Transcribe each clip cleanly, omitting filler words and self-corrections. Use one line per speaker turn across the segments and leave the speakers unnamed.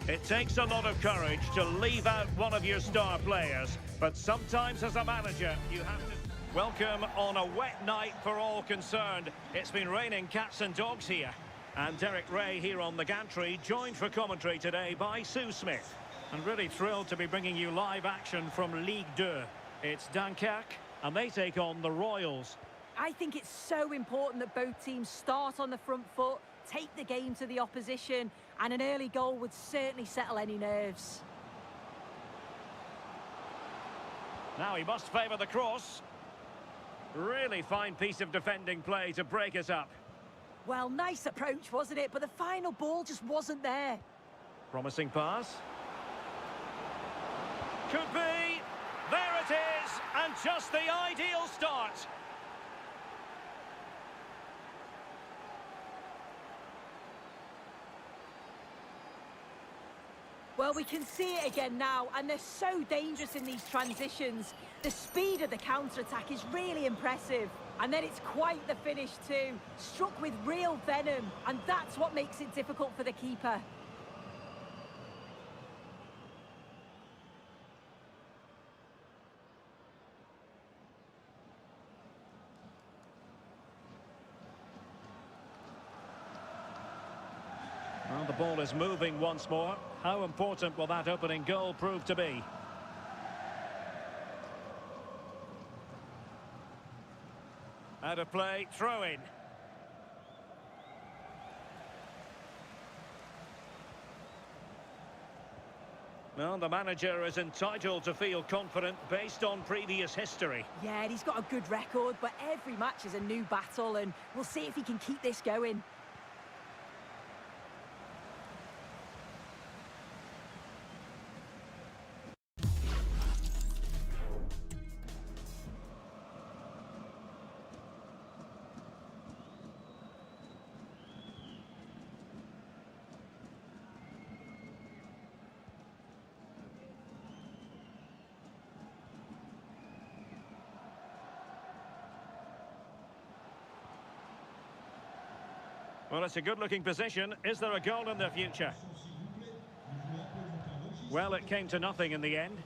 It takes a lot of courage to leave out one of your star players, but sometimes as a manager, you have to... Welcome on a wet night for all concerned. It's been raining cats and dogs here. And Derek Ray here on the gantry, joined for commentary today by Sue Smith. And really thrilled to be bringing you live action from Ligue 2. It's Dunkirk, and they take on the Royals.
I think it's so important that both teams start on the front foot, take the game to the opposition, and an early goal would certainly settle any nerves.
Now he must favour the cross. Really fine piece of defending play to break us up.
Well, nice approach, wasn't it? But the final ball just wasn't there.
Promising pass. Could be. There it is. And just the ideal start.
Well, we can see it again now, and they're so dangerous in these transitions. The speed of the counter-attack is really impressive. And then it's quite the finish too. Struck with real venom, and that's what makes it difficult for the keeper.
Well, the ball is moving once more. How important will that opening goal prove to be? Out of play, throw in. Well, the manager is entitled to feel confident based on previous history.
Yeah, and he's got a good record, but every match is a new battle, and we'll see if he can keep this going.
Well, it's a good-looking position. Is there a goal in the future? Well, it came to nothing in the end.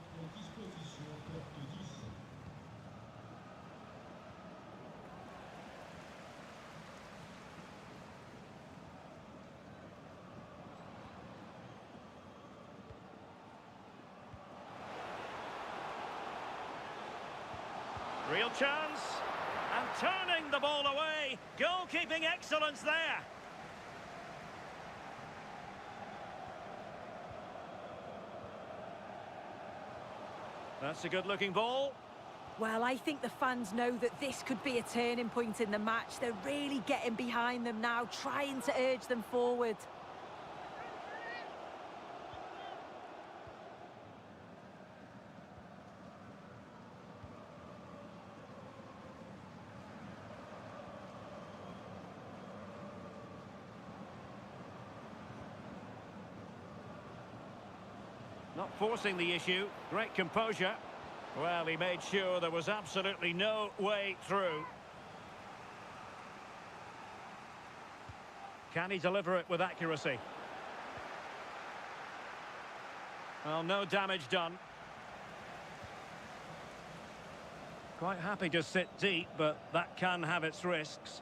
Real chance. And turning the ball away. Goalkeeping excellence there. That's a good-looking ball.
Well, I think the fans know that this could be a turning point in the match. They're really getting behind them now, trying to urge them forward.
Not forcing the issue. Great composure. Well, he made sure there was absolutely no way through. Can he deliver it with accuracy? Well, no damage done. Quite happy to sit deep, but that can have its risks.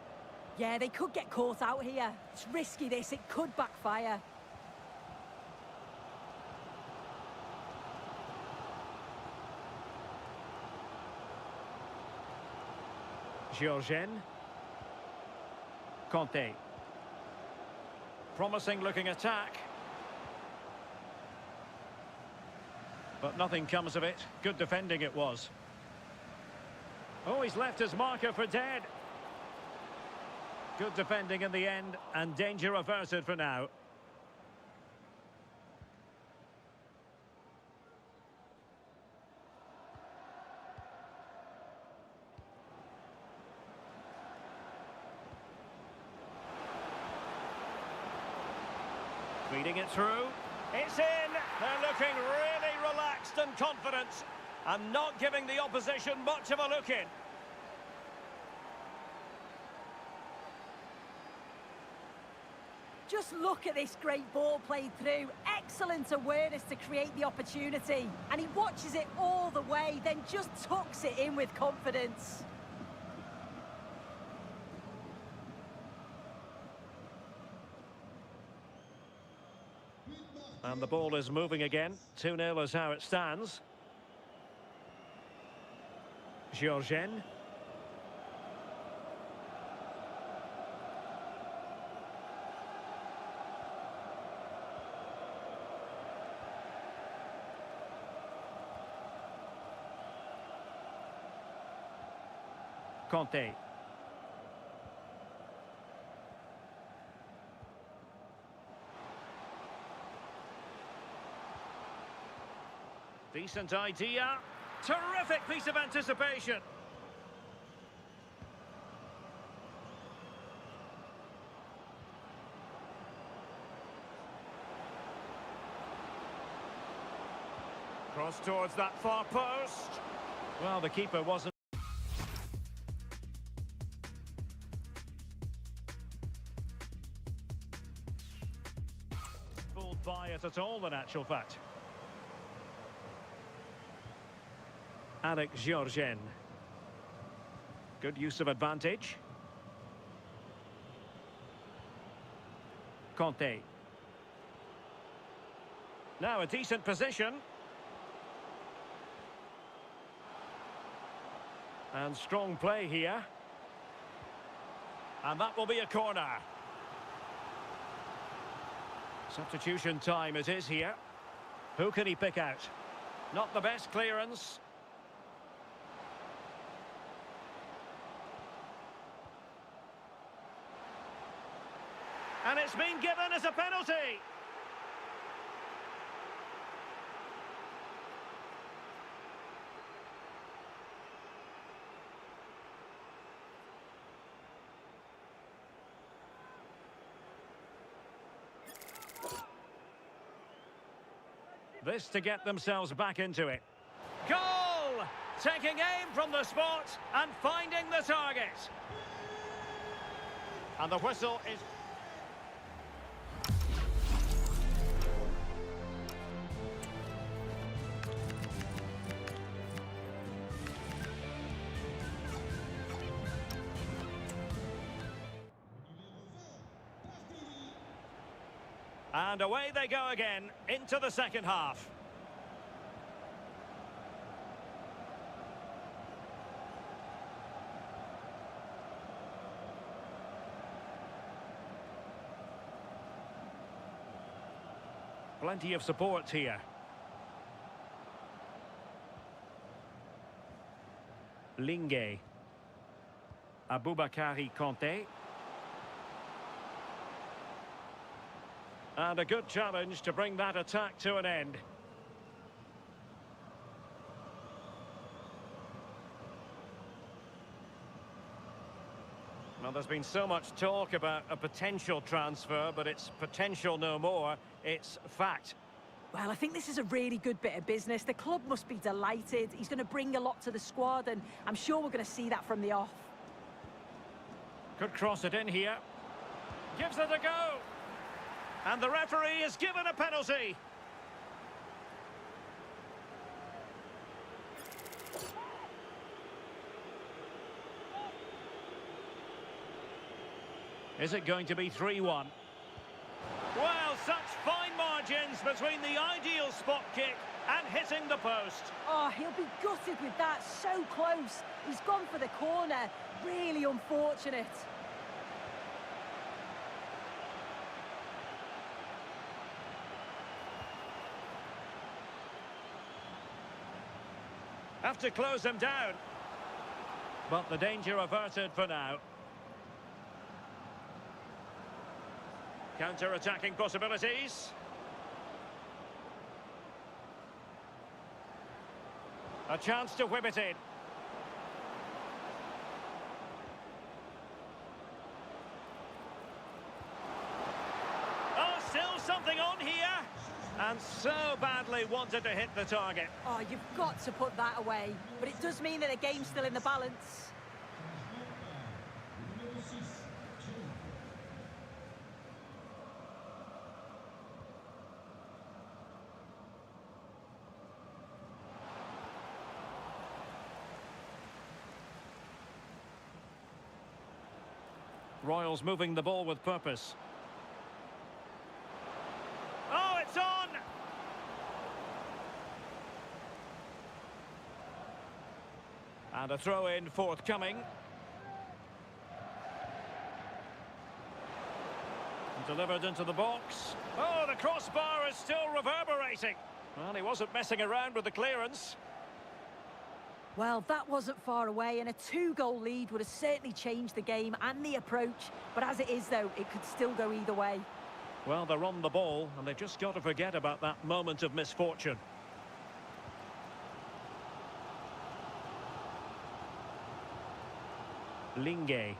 Yeah, they could get caught out here. It's risky, this. It could backfire.
Georgen. Conte. Promising looking attack. But nothing comes of it. Good defending it was. Oh, he's left his marker for dead. Good defending in the end, and danger averted for now. Feeding it through. It's in. They're looking really relaxed and confident, and not giving the opposition much of a look in.
Just look at this great ball played through. Excellent awareness to create the opportunity. And he watches it all the way, then just tucks it in with confidence.
And the ball is moving again. 2-0 is how it stands. Georgen. Conte. Decent idea. Terrific piece of anticipation. Cross towards that far post. Well, the keeper wasn't fooled by it at all, in actual fact. Alex Georgen. Good use of advantage. Conte. Now a decent position. And strong play here. And that will be a corner. Substitution time it is here. Who can he pick out? Not the best clearance. And it's been given as a penalty. This to get themselves back into it. Goal! Taking aim from the spot and finding the target. And the whistle is... And away they go again, into the second half. Plenty of support here. Linge. Aboubakari Conte. And a good challenge to bring that attack to an end. Well, there's been so much talk about a potential transfer, but it's potential no more. It's fact.
Well, I think this is a really good bit of business. The club must be delighted. He's going to bring a lot to the squad, and I'm sure we're going to see that from the off.
Could cross it in here. Gives it a go. And the referee is given a penalty. Is it going to be 3-1? Well, such fine margins between the ideal spot kick and hitting the post.
Oh, he'll be gutted with that. So close. He's gone for the corner. Really unfortunate.
Have to close them down. But the danger averted for now. Counter-attacking possibilities. A chance to whip it in. Oh, still something on here. And so badly wanted to hit the target.
Oh, you've got to put that away. But it does mean that the game's still in the balance.
Royals moving the ball with purpose. Oh, it's on! And a throw-in forthcoming. Delivered into the box. Oh, the crossbar is still reverberating. Well, he wasn't messing around with the clearance.
Well, that wasn't far away, and a 2-goal lead would have certainly changed the game and the approach. But as it is, though, it could still go either way.
Well, they're on the ball, and they've just got to forget about that moment of misfortune. Linguet.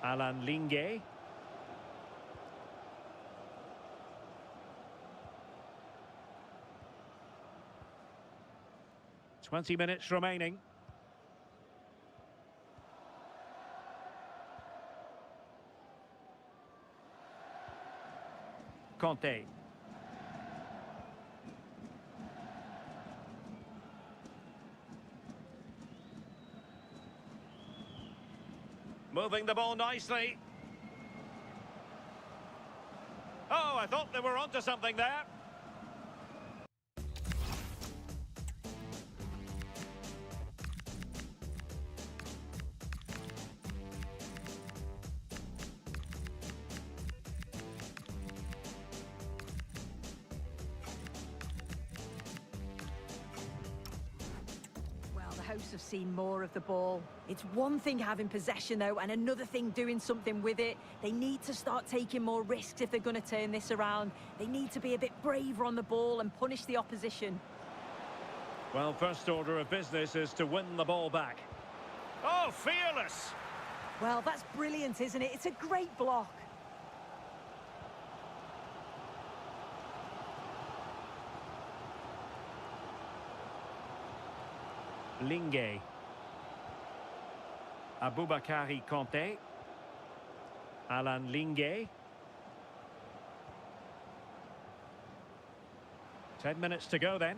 Alan Linguet. "20 minutes remaining. Conte. Moving the ball nicely. Oh, I thought they were onto something there.
The hosts have seen more of the ball. It's one thing having possession, though, and another thing doing something with it. They need to start taking more risks if they're going to turn this around. They need to be a bit braver on the ball and punish the opposition.
Well, first order of business is to win the ball back. Oh, fearless!
Well, that's brilliant, isn't it? It's a great block.
Linguet. Aboubakari Conte. Alan Linguet. 10 minutes to go then.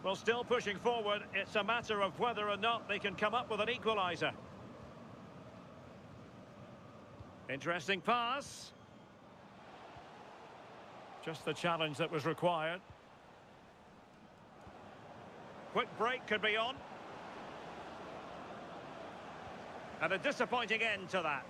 Well, still pushing forward. It's a matter of whether or not they can come up with an equaliser. Interesting pass. Just the challenge that was required. Quick break could be on. And a disappointing end to that.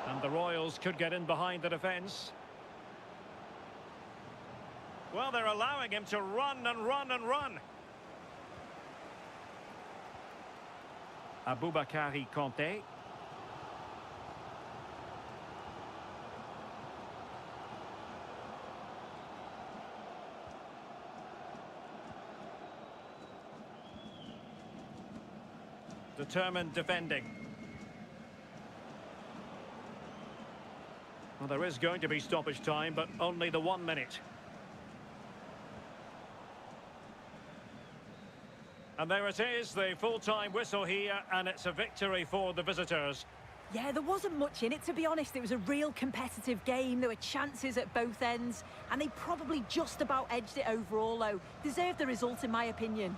And the Royals could get in behind the defence. Well, they're allowing him to run and run and run. Aboubakari Conte. Determined defending. Well, there is going to be stoppage time, but only the 1 minute. And there it is, the full-time whistle here, and it's a victory for the visitors.
Yeah, there wasn't much in it, to be honest. It was a real competitive game. There were chances at both ends, and they probably just about edged it overall, though. Deserved the result, in my opinion.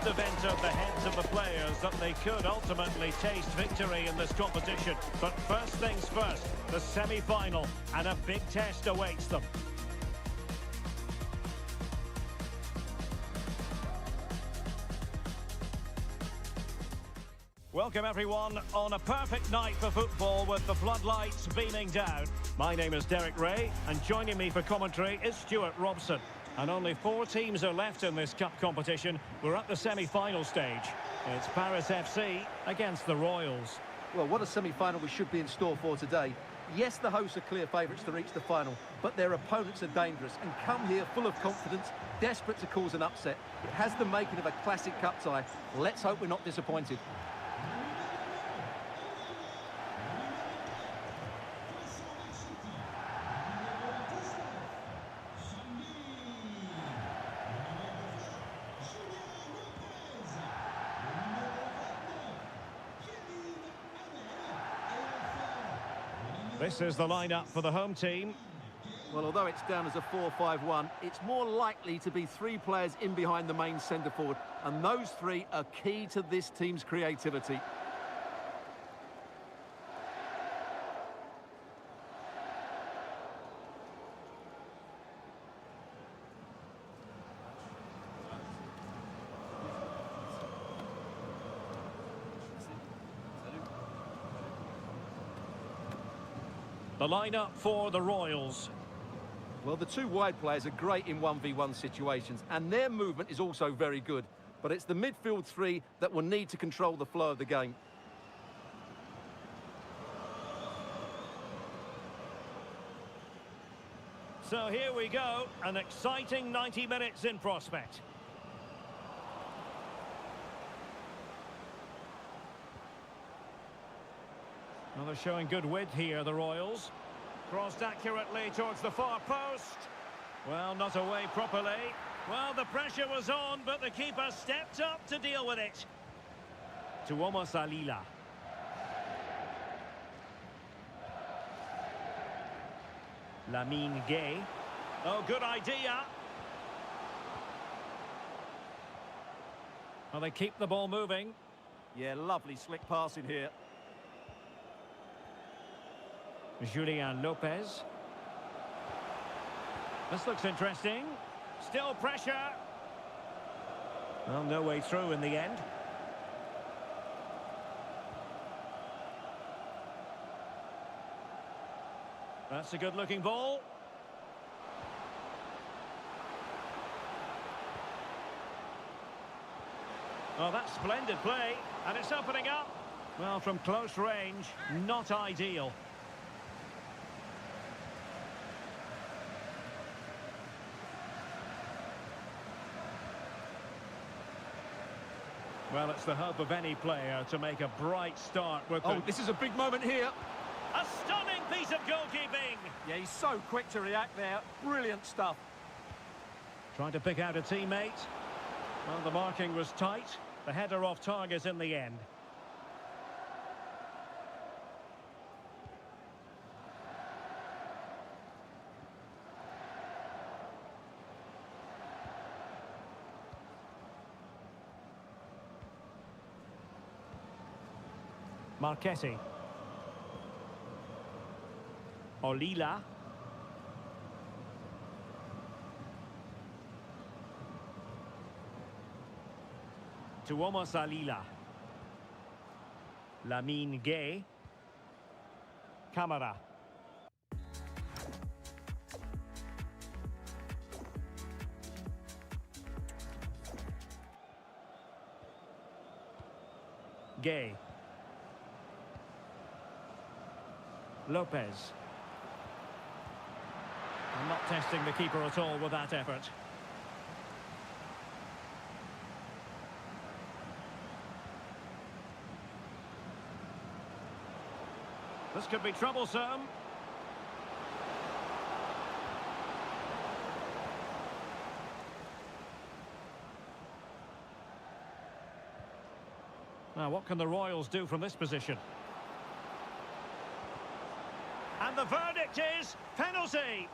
have entered the heads of the players that they could ultimately taste victory in this competition. But first things first, the semi-final, and a big test awaits them. Welcome everyone on a perfect night for football with the floodlights beaming down. My name is Derek Ray and joining me for commentary is Stuart Robson. And only 4 teams are left in this cup competition. We're at the semi-final stage. It's Paris FC against the Royals.
Well, what a semi-final we should be in store for today. Yes, the hosts are clear favourites to reach the final, but their opponents are dangerous and come here full of confidence, desperate to cause an upset. It has the making of a classic cup tie. Let's hope we're not disappointed.
This is the lineup for the home team.
Well, although it's down as a 4-5-1, it's more likely to be 3 players in behind the main centre-forward, and those 3 are key to this team's creativity.
The lineup for the Royals.
Well, the 2 wide players are great in 1v1 situations, and their movement is also very good. But it's the midfield 3 that will need to control the flow of the game.
So here we go, an exciting 90 minutes in prospect. Well, they're showing good width here, the Royals. Crossed accurately towards the far post. Well, not away properly. Well, the pressure was on, but the keeper stepped up to deal with it. Thunda Salila. Lamine Gay. Oh, good idea. Well, they keep the ball moving.
Yeah, lovely slick passing here.
Julian Lopez. This looks interesting. Still pressure. Well, no way through in the end. That's a good-looking ball. Oh, that's splendid play. And it's opening up. Well, from close range, not ideal. Well, it's the hope of any player to make a bright start with
Oh, this is a big moment here.
A stunning piece of goalkeeping.
Yeah, he's so quick to react there. Brilliant stuff.
Trying to pick out a teammate. Well, the marking was tight. The header off target in the end. Marchetti. Olila. Thunda Salila. Lamine Gay. Camara. Gay. Lopez. I'm not testing the keeper at all with that effort. This could be troublesome. Now, what can the Royals do from this position? And the verdict is penalty.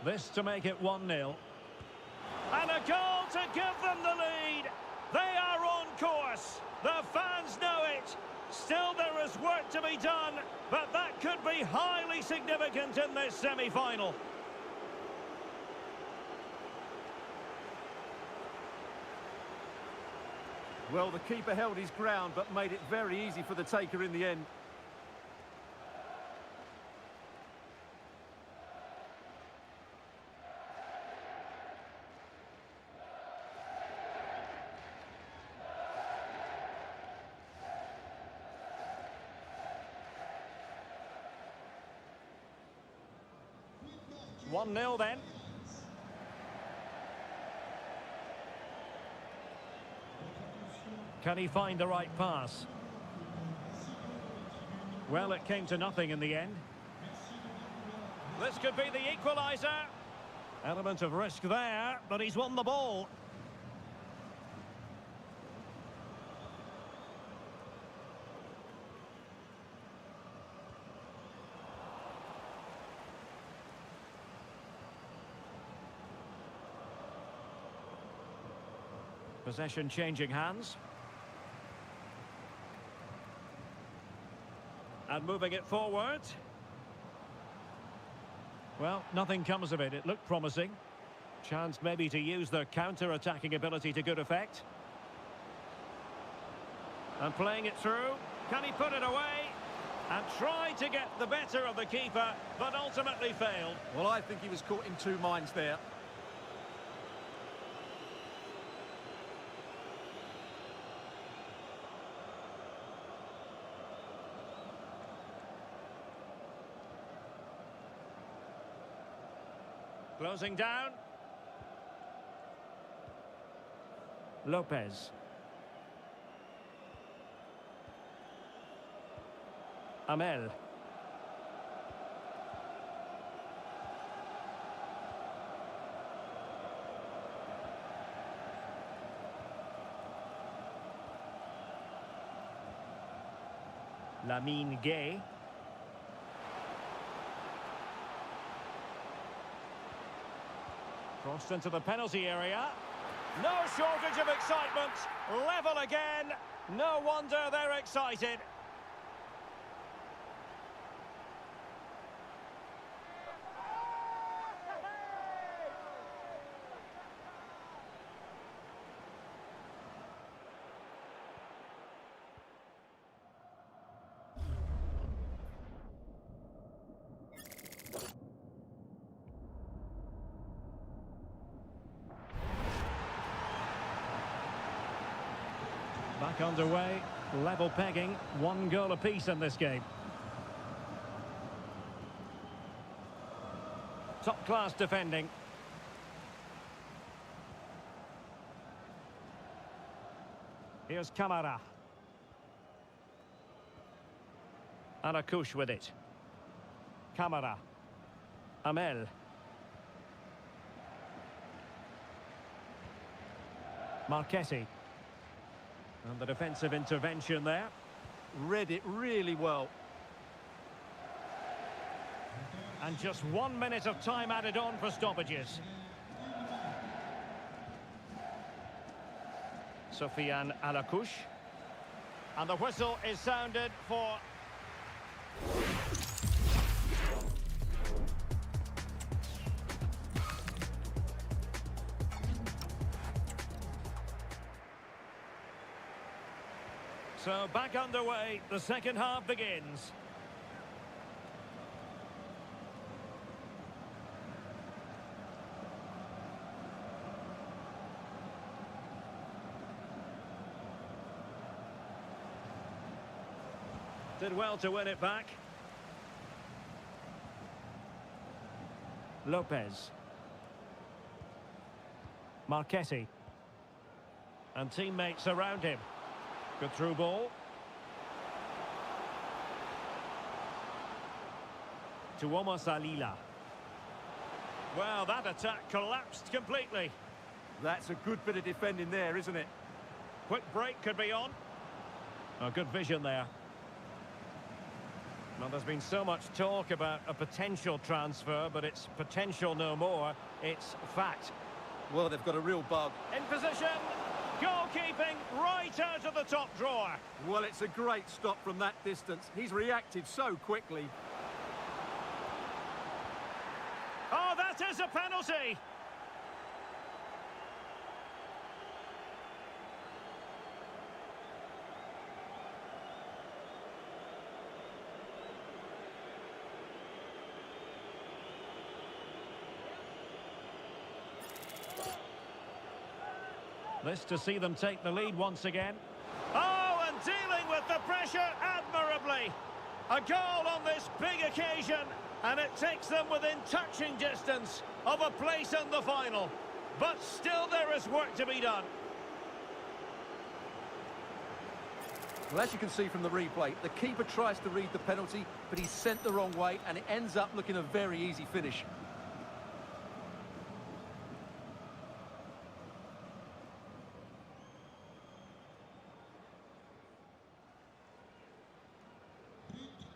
This to make it 1-0. And a goal to give them the lead. They are on course. The fans know it. Still, there is work to be done, but that could be highly significant in this semi-final.
Well, the keeper held his ground, but made it very easy for the taker in the end.
One 1-0 then. Can he find the right pass? Well, it came to nothing in the end. This could be the equaliser. Element of risk there, but he's won the ball. Possession changing hands. And moving it forward. Well, nothing comes of it. It looked promising. Chance maybe to use their counter-attacking ability to good effect. And playing it through. Can he put it away? And tried to get the better of the keeper, but ultimately failed.
Well, I think he was caught in two minds there.
Closing down. Lopez. Amel. Lamine Gay. Crossed into the penalty area. No shortage of excitement. Level again. No wonder they're excited. Back underway, level pegging, 1 goal apiece in this game. Top class defending. Here's Camara. Arakush with it. Camara. Amel. Marchetti. And the defensive intervention there.
Read it really well.
And just 1 minute of time added on for stoppages. Sofiane Alakush. And the whistle is sounded for... So back underway, the second half begins. Did well to win it back. Lopez. Marchetti. And teammates around him. Good through ball. To Omar Salila. Well, that attack collapsed completely.
That's a good bit of defending there, isn't it?
Quick break could be on. Oh, good vision there. Well, there's been so much talk about a potential transfer, but it's potential no more. It's fact.
Well, they've got a real bug.
In position, goalkeeping right out of the top drawer.
Well, it's a great stop from that distance. He's reacted so quickly.
Oh, that is a penalty. This to see them take the lead once again. Oh, and dealing with the pressure admirably. A goal on this big occasion, and it takes them within touching distance of a place in the final. But still there is work to be done.
Well, as you can see from the replay, the keeper tries to read the penalty, but he's sent the wrong way, and it ends up looking a very easy finish.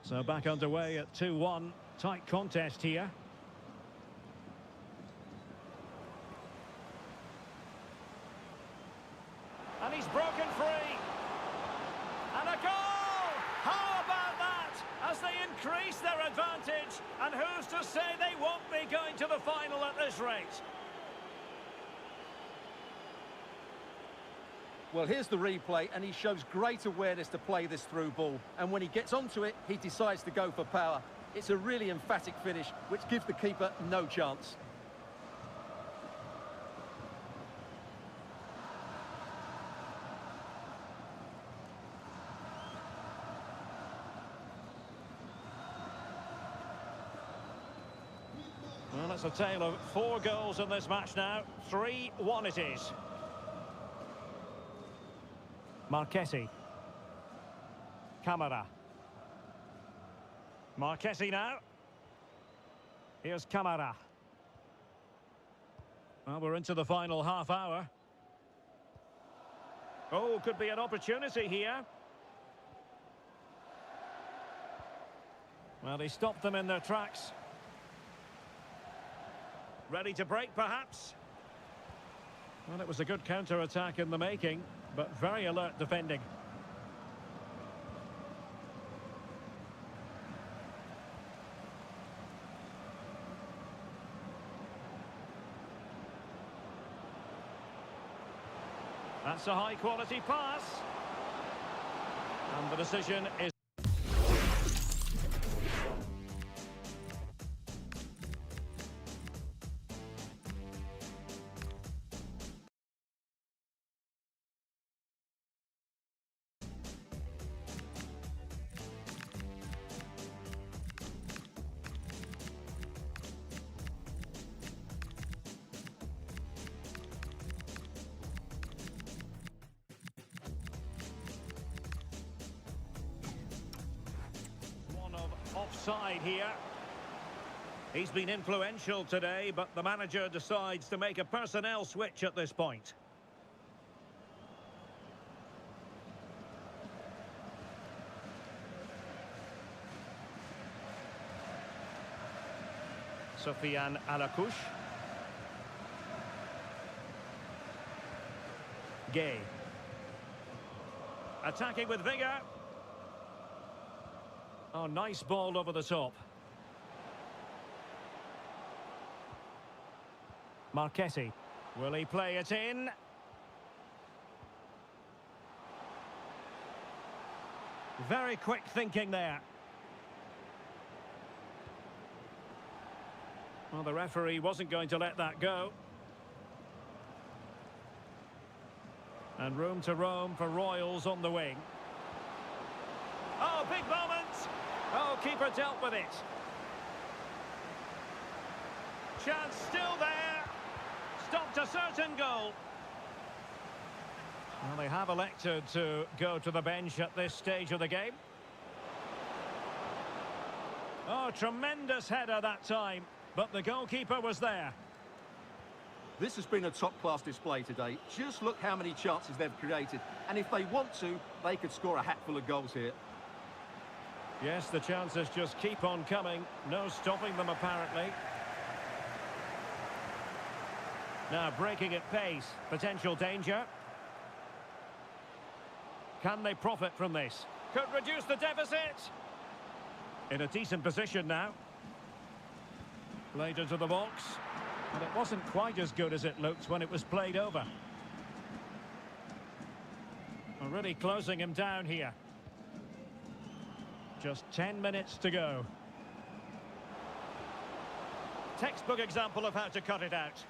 So back underway at 2-1. Tight contest here. And he's broken free. And a goal! How about that? As they increase their advantage. And who's to say they won't be going to the final at this rate?
Well, here's the replay, and he shows great awareness to play this through ball. And when he gets onto it, he decides to go for power. It's a really emphatic finish, which gives the keeper no chance.
Well, it's a tale of 4 goals in this match now. 3-1 it is. Marquesi. Camara. Marquesi now. Here's Camara. Well, we're into the final half hour. Oh, could be an opportunity here. Well, he stopped them in their tracks. Ready to break, perhaps? Well, it was a good counter-attack in the making, but very alert defending. That's a high-quality pass. And the decision is... offside here. He's been influential today, but the manager decides to make a personnel switch at this point. Sofiane Alakouch. Gay. Attacking with vigour. Oh, nice ball over the top. Marquesi. Will he play it in? Very quick thinking there. Well, the referee wasn't going to let that go. And room to roam for Royals on the wing. Oh, big moment! Oh, keeper dealt with it. Chance still there. Stopped a certain goal. Well, they have elected to go to the bench at this stage of the game. Oh, tremendous header that time, but the goalkeeper was there.
This has been a top-class display today. Just look how many chances they've created. And if they want to, they could score a hatful of goals here.
Yes, the chances just keep on coming. No stopping them, apparently. Now breaking at pace. Potential danger. Can they profit from this? Could reduce the deficit. In a decent position now. Played into the box. And it wasn't quite as good as it looked when it was played over. Already closing him down here. Just 10 minutes to go. Textbook example of how to cut it out.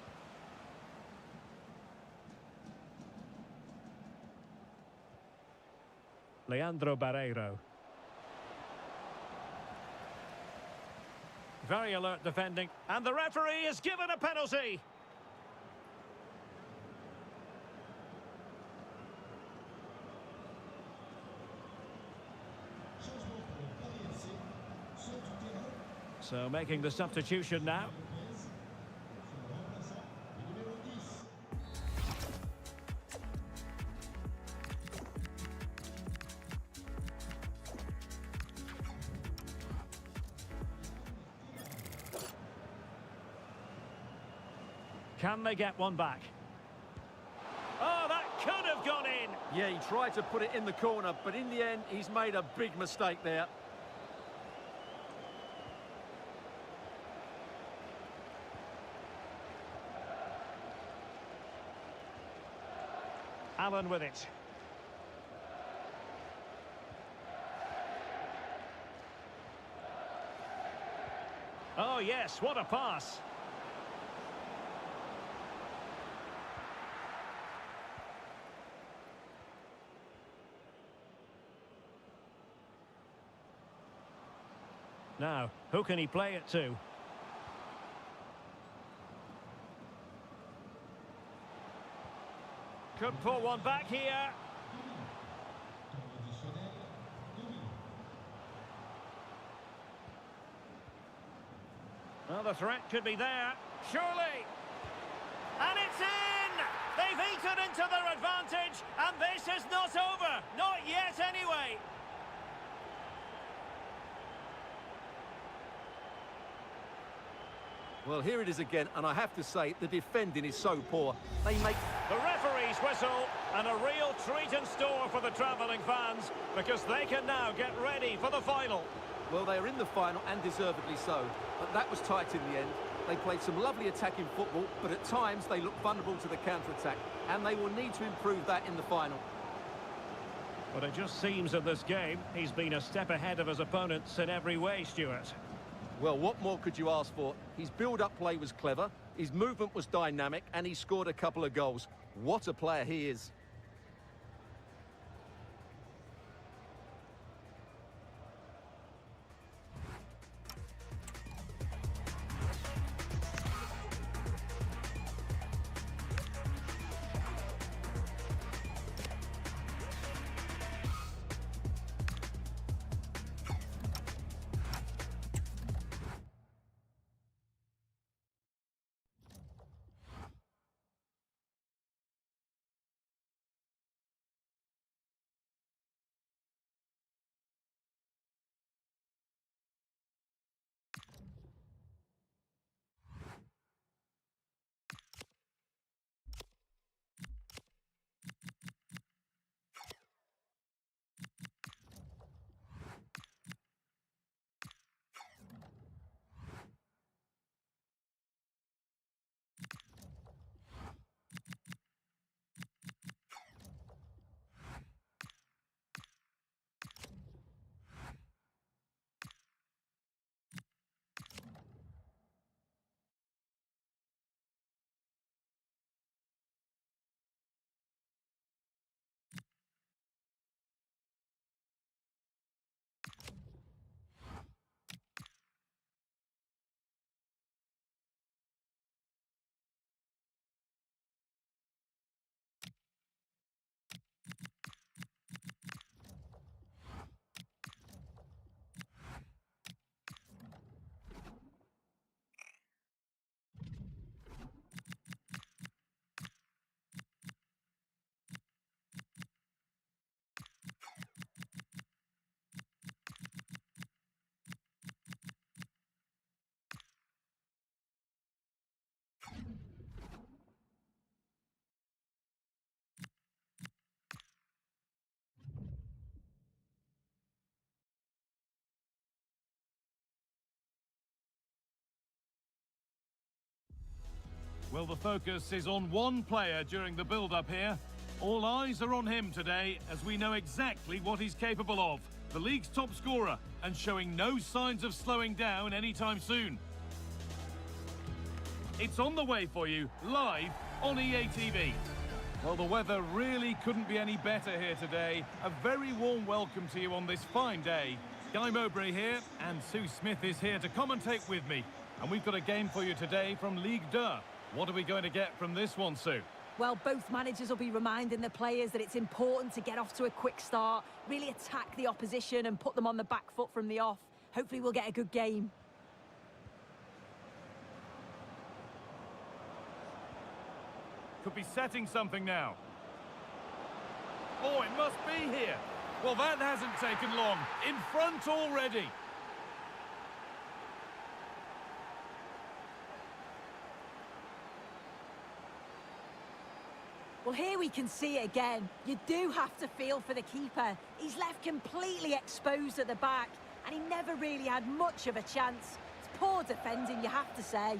Leandro Barreiro. Very alert defending. And the referee is given a penalty. So making the substitution now. Can they get one back? Oh, that could have gone in.
Yeah, he tried to put it in the corner, but in the end, he's made a big mistake there.
Allen with it. Oh, yes, what a pass. Now, who can he play it to? Could pull one back here. Well, the threat could be there. Surely. And it's in! They've eaten into their advantage, and this is not over. Not yet, anyway.
Well, here it is again, and I have to say, the defending is so poor. They make...
The referee's whistle, and a real treat in store for the travelling fans, because they can now get ready for the final.
Well, they are in the final, and deservedly so. But that was tight in the end. They played some lovely attacking football, but at times they look vulnerable to the counter-attack, and they will need to improve that in the final.
But it just seems in this game, he's been a step ahead of his opponents in every way, Stuart.
Well, what more could you ask for? His build-up play was clever, his movement was dynamic, and he scored a couple of goals. What a player he is.
Well, the focus is on one player during the build-up here. All eyes are on him today, as we know exactly what he's capable of. The league's top scorer, and showing no signs of slowing down anytime soon. It's on the way for you, live on EA TV. Well, the weather really couldn't be any better here today. A very warm welcome to you on this fine day. Guy Mowbray here, and Sue Smith is here to commentate with me. And we've got a game for you today from Ligue 2. What are we going to get from this one, Sue?
Well, both managers will be reminding the players that it's important to get off to a quick start, really attack the opposition and put them on the back foot from the off. Hopefully we'll get a good game.
Could be setting something now. Oh, it must be here. Well, that hasn't taken long. In front already.
Well, here we can see it again. You do have to feel for the keeper. He's left completely exposed at the back, and he never really had much of a chance. It's poor defending, you have to say.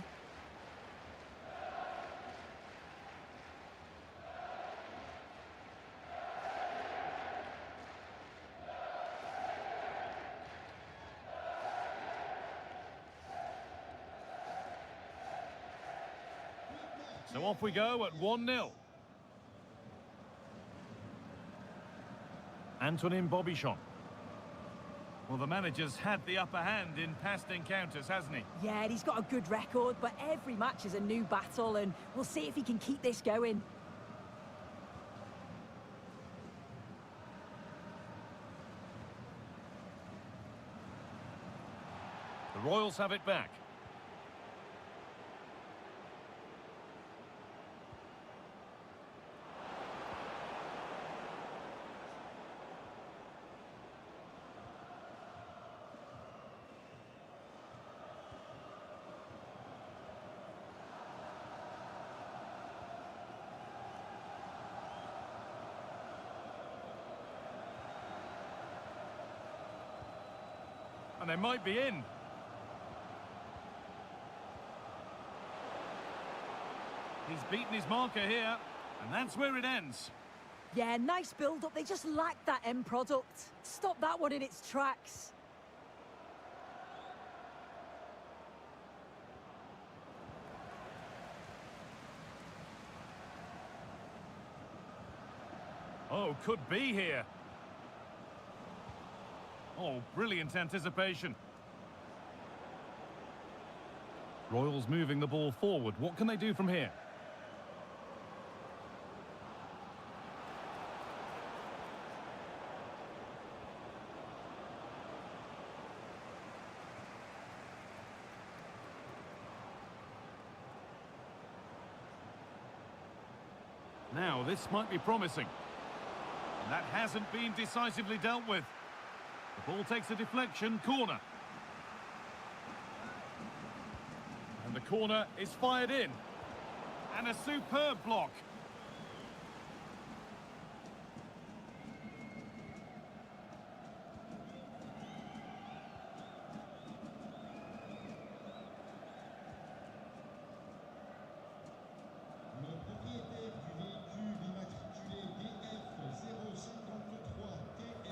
So off we go at 1-0. Antonin Bobichon. Well, the manager's had the upper hand in past encounters, hasn't he?
Yeah, and he's got a good record, but every match is a new battle, and we'll see if he can keep this going.
The Royals have it back. And they might be in. He's beaten his marker here, and that's where it ends.
Yeah, nice build-up. They just lack that end product. Stop that one in its tracks.
Oh, could be here. Oh, brilliant anticipation. Royals moving the ball forward. What can they do from here? Now, this might be promising. And that hasn't been decisively dealt with. The ball takes a deflection, corner. And the corner is fired in. And a superb block.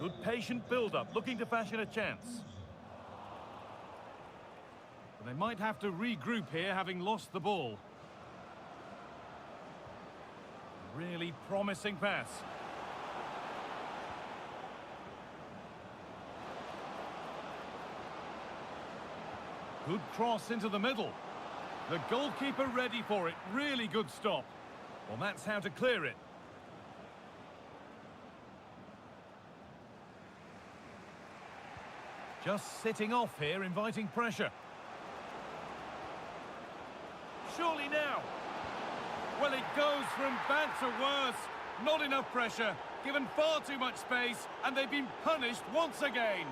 Good patient build-up, looking to fashion a chance. But they might have to regroup here, having lost the ball. Really promising pass. Good cross into the middle. The goalkeeper ready for it. Really good stop. Well, that's how to clear it. Just sitting off here, inviting pressure. Surely now. Well, it goes from bad to worse. Not enough pressure, given far too much space, and they've been punished once again.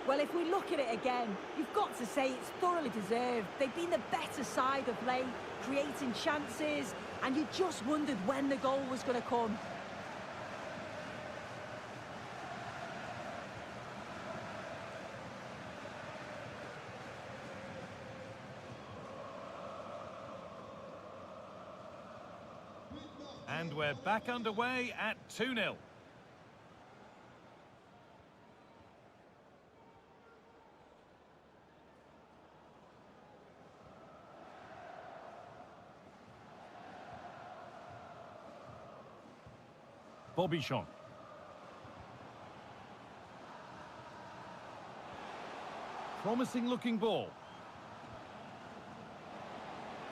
Well, if we look at it again, you've got to say it's thoroughly deserved. They've been the better side of late, creating chances, and you just wondered when the goal was going to come.
And we're back underway at 2-0. Bobby-Shon. Promising looking ball.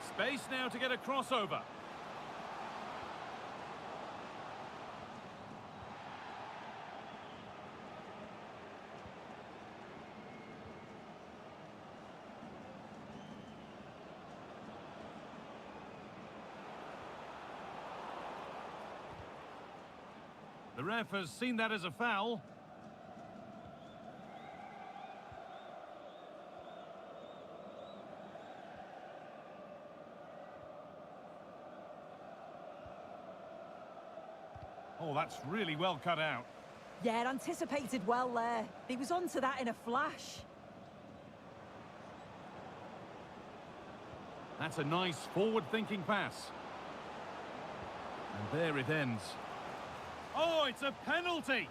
Space now to get a crossover. The ref has seen that as a foul. Oh, that's really well cut out.
Yeah, anticipated well there. He was onto that in a flash.
That's a nice forward-thinking pass. And there it ends. Oh, it's a penalty!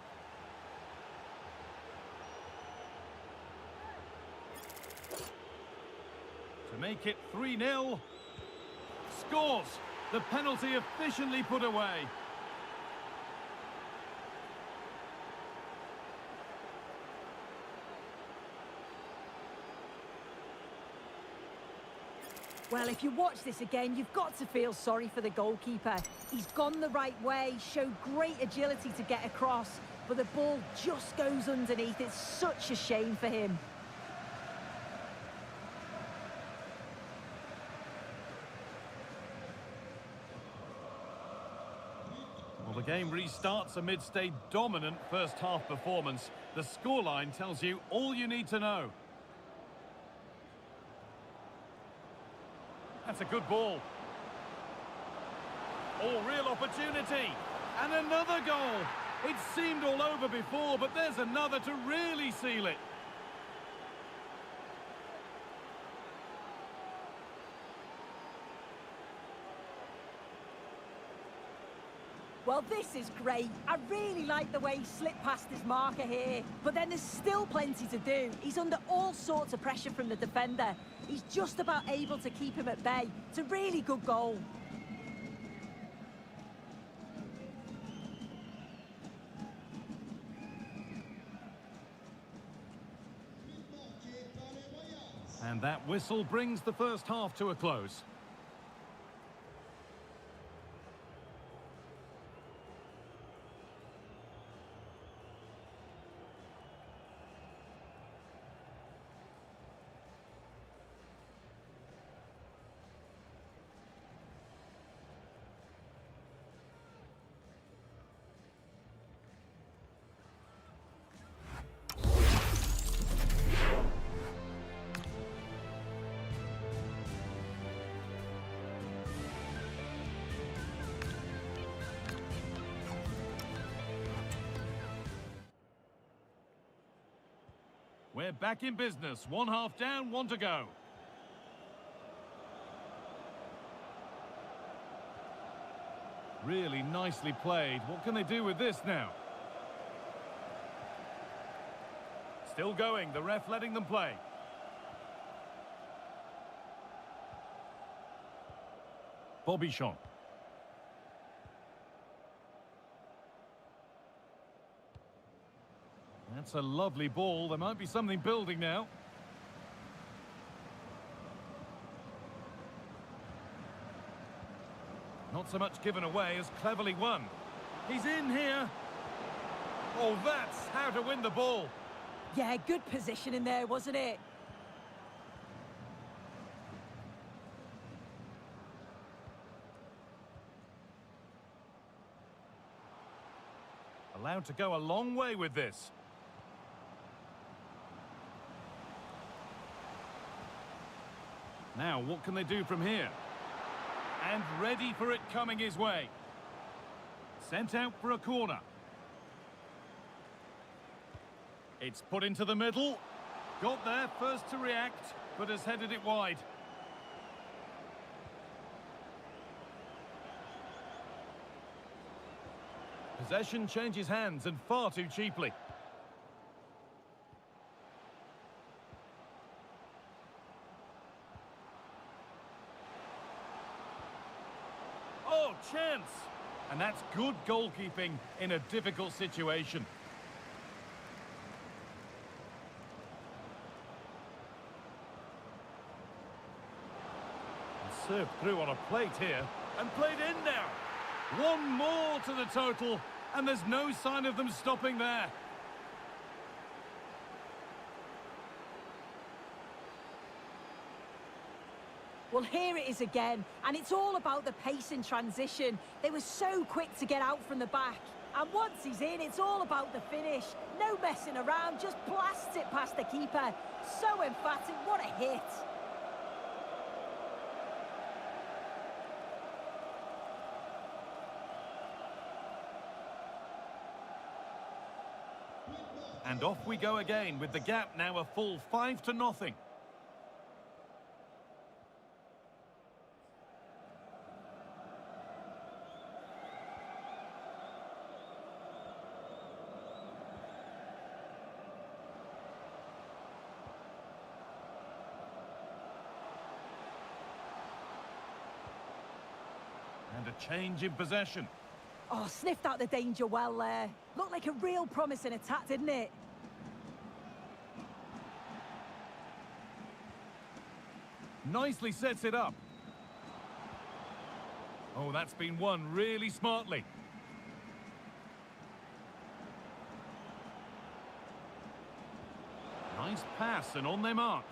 To make it 3-0. Scores! The penalty efficiently put away.
Well, if you watch this again, you've got to feel sorry for the goalkeeper. He's gone the right way, showed great agility to get across, but the ball just goes underneath. It's such a shame for him.
Well, the game restarts amidst a dominant first-half performance. The scoreline tells you all you need to know. That's a good ball. Oh, real opportunity. And another goal. It seemed all over before, but there's another to really seal it.
Well, this is great. I really like the way he slipped past his marker here. But then there's still plenty to do. He's under all sorts of pressure from the defender. He's just about able to keep him at bay. It's a really good goal.
And that whistle brings the first half to a close. We're back in business. One half down, one to go. Really nicely played. What can they do with this now? Still going. The ref letting them play. Bobby-Shon. That's a lovely ball. There might be something building now. Not so much given away as cleverly won. He's in here. Oh, that's how to win the ball.
Yeah, good position in there, wasn't it?
Allowed to go a long way with this. Now, what can they do from here? And ready for it coming his way. Sent out for a corner. It's put into the middle. Got there first to react, but has headed it wide. Possession changes hands, and far too cheaply. Oh, chance! And that's good goalkeeping in a difficult situation. And served through on a plate here, and played in now. One more to the total, and there's no sign of them stopping there.
Well, here it is again, and it's all about the pace in transition. They were so quick to get out from the back. And once he's in, it's all about the finish. No messing around, just blasts it past the keeper. So emphatic, what a hit.
And off we go again, with the gap now a full 5-0. And a change in possession.
Oh, sniffed out the danger well there. Looked like a real promising attack, didn't it?
Nicely sets it up. Oh, that's been won really smartly. Nice pass, and on they march.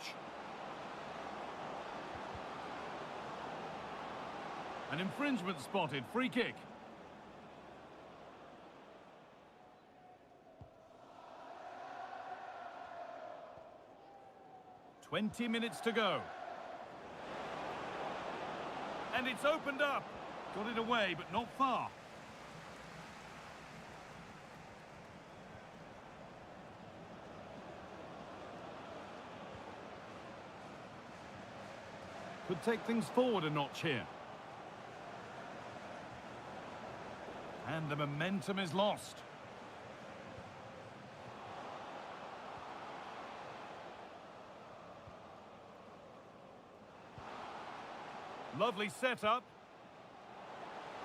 An infringement spotted, free kick. "20 minutes to go. And it's opened up. Got it away, but not far. Could take things forward a notch here. And the momentum is lost. Lovely setup.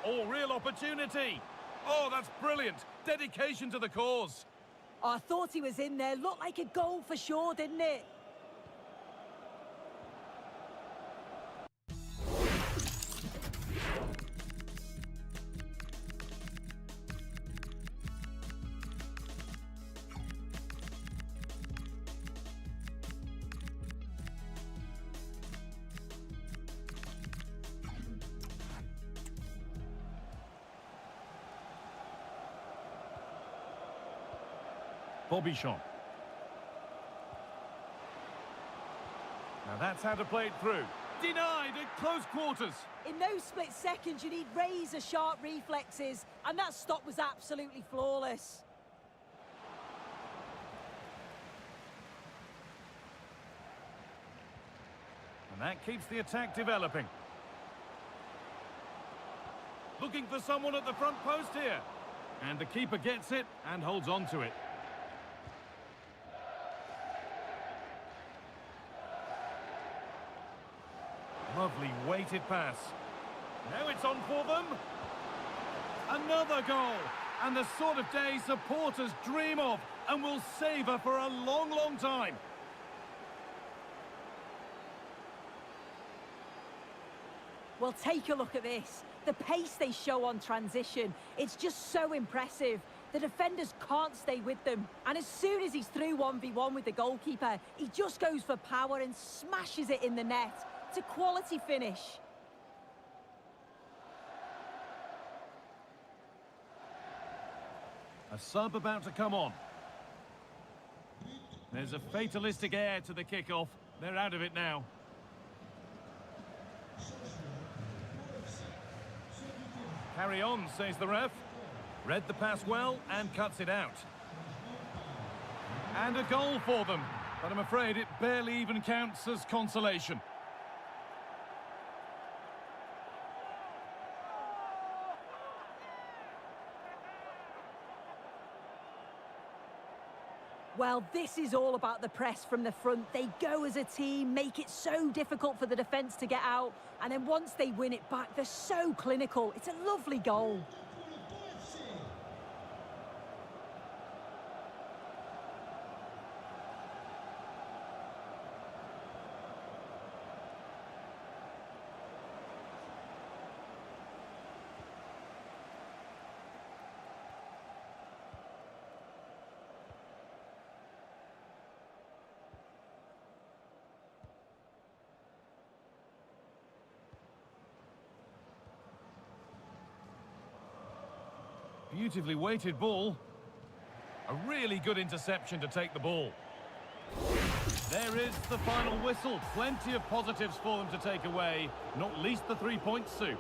Oh, real opportunity. Oh, that's brilliant. Dedication to the cause.
Oh, I thought he was in there. Looked like a goal for sure, didn't it?
Bobby shot. Now that's how to play it through. Denied at close quarters.
In those split seconds, you need razor-sharp reflexes, and that stop was absolutely flawless.
And that keeps the attack developing. Looking for someone at the front post here. And the keeper gets it and holds on to it. Lovely weighted pass. Now it's on for them. Another goal. And the sort of day supporters dream of and will savour for a long, long time.
Well, take a look at this. The pace they show on transition, it's just so impressive. The defenders can't stay with them. And as soon as he's through 1v1 with the goalkeeper, he just goes for power and smashes it in the net. It's a quality finish.
A sub about to come on. There's a fatalistic air to the kickoff. They're out of it now. Carry on, says the ref. Read the pass well and cuts it out. And a goal for them, but I'm afraid it barely even counts as consolation.
Well, this is all about the press from the front. They go as a team, make it so difficult for the defence to get out, and then once they win it back, they're so clinical. It's a lovely goal.
Beautifully weighted ball. A really good interception to take the ball. There is the final whistle. Plenty of positives for them to take away, not least the 3 points, Sue.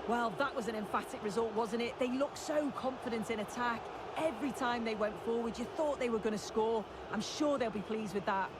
Well, that was an emphatic result, wasn't it? They looked so confident in attack. Every time they went forward, you thought they were going to score. I'm sure they'll be pleased with that.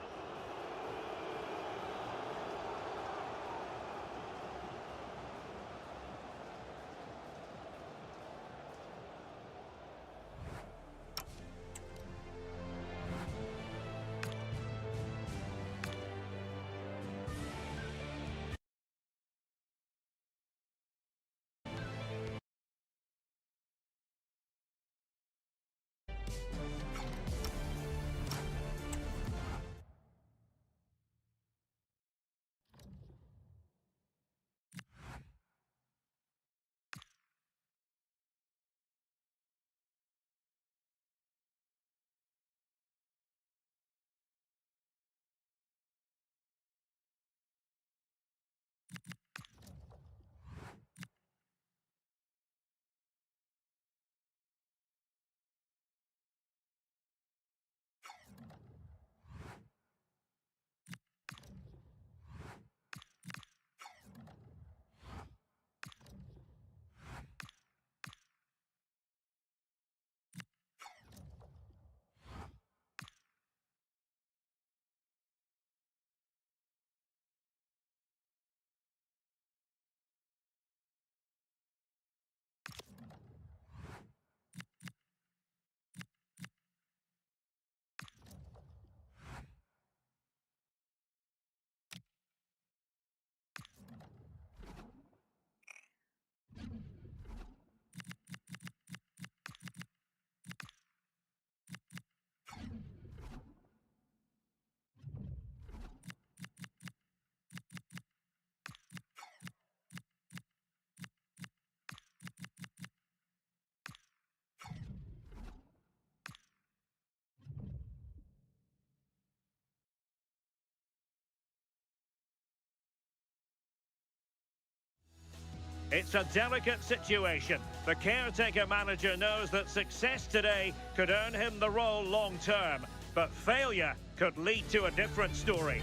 It's a delicate situation. The caretaker manager knows that success today could earn him the role long term, but failure could lead to a different story.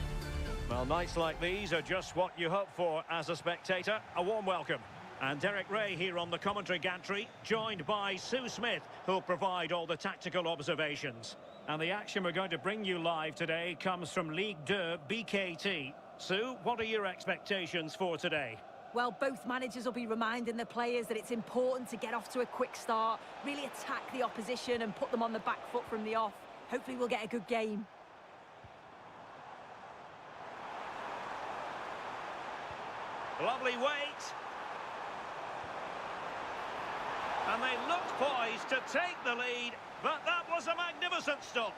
Well, nights like these are just what you hope for as a spectator. A warm welcome. And Derek Ray here on the commentary gantry, joined by Sue Smith, who'll provide all the tactical observations. And the action we're going to bring you live today comes from Ligue 2 BKT. Sue, what are your expectations for today?
Well, both managers will be reminding the players that it's important to get off to a quick start, really attack the opposition and put them on the back foot from the off. Hopefully we'll get a good game.
Lovely weight. And they looked poised to take the lead, but that was a magnificent stop.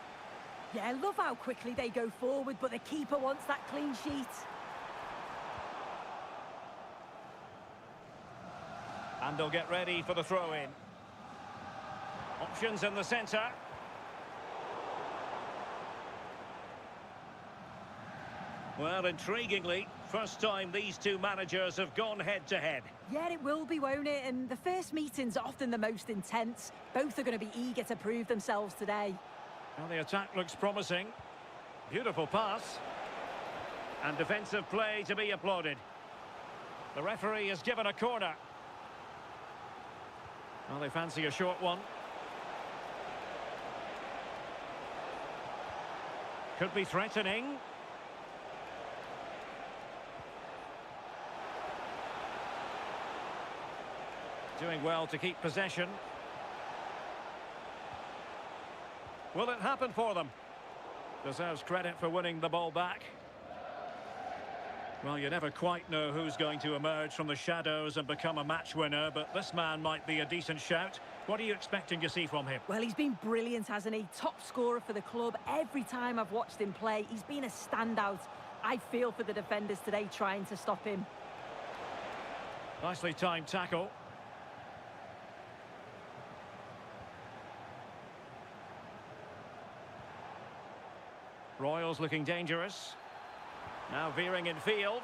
Yeah, I love how quickly they go forward, but the keeper wants that clean sheet.
And they'll get ready for the throw-in. Options in the centre. Well, intriguingly, first time these two managers have gone head-to-head.
Yeah, it will be, won't it? And the first meeting's often the most intense. Both are going to be eager to prove themselves today.
Well, the attack looks promising. Beautiful pass. And defensive play to be applauded. The referee has given a corner. Well, they fancy a short one. Could be threatening. Doing well to keep possession. Will it happen for them? Deserves credit for winning the ball back. Well, you never quite know who's going to emerge from the shadows and become a match winner, but this man might be a decent shout. What are you expecting to see from him?
Well, he's been brilliant, hasn't he? Top scorer for the club. Every time I've watched him play, he's been a standout. I feel for the defenders today trying to stop him.
Nicely timed tackle. Royals looking dangerous. Now veering in field.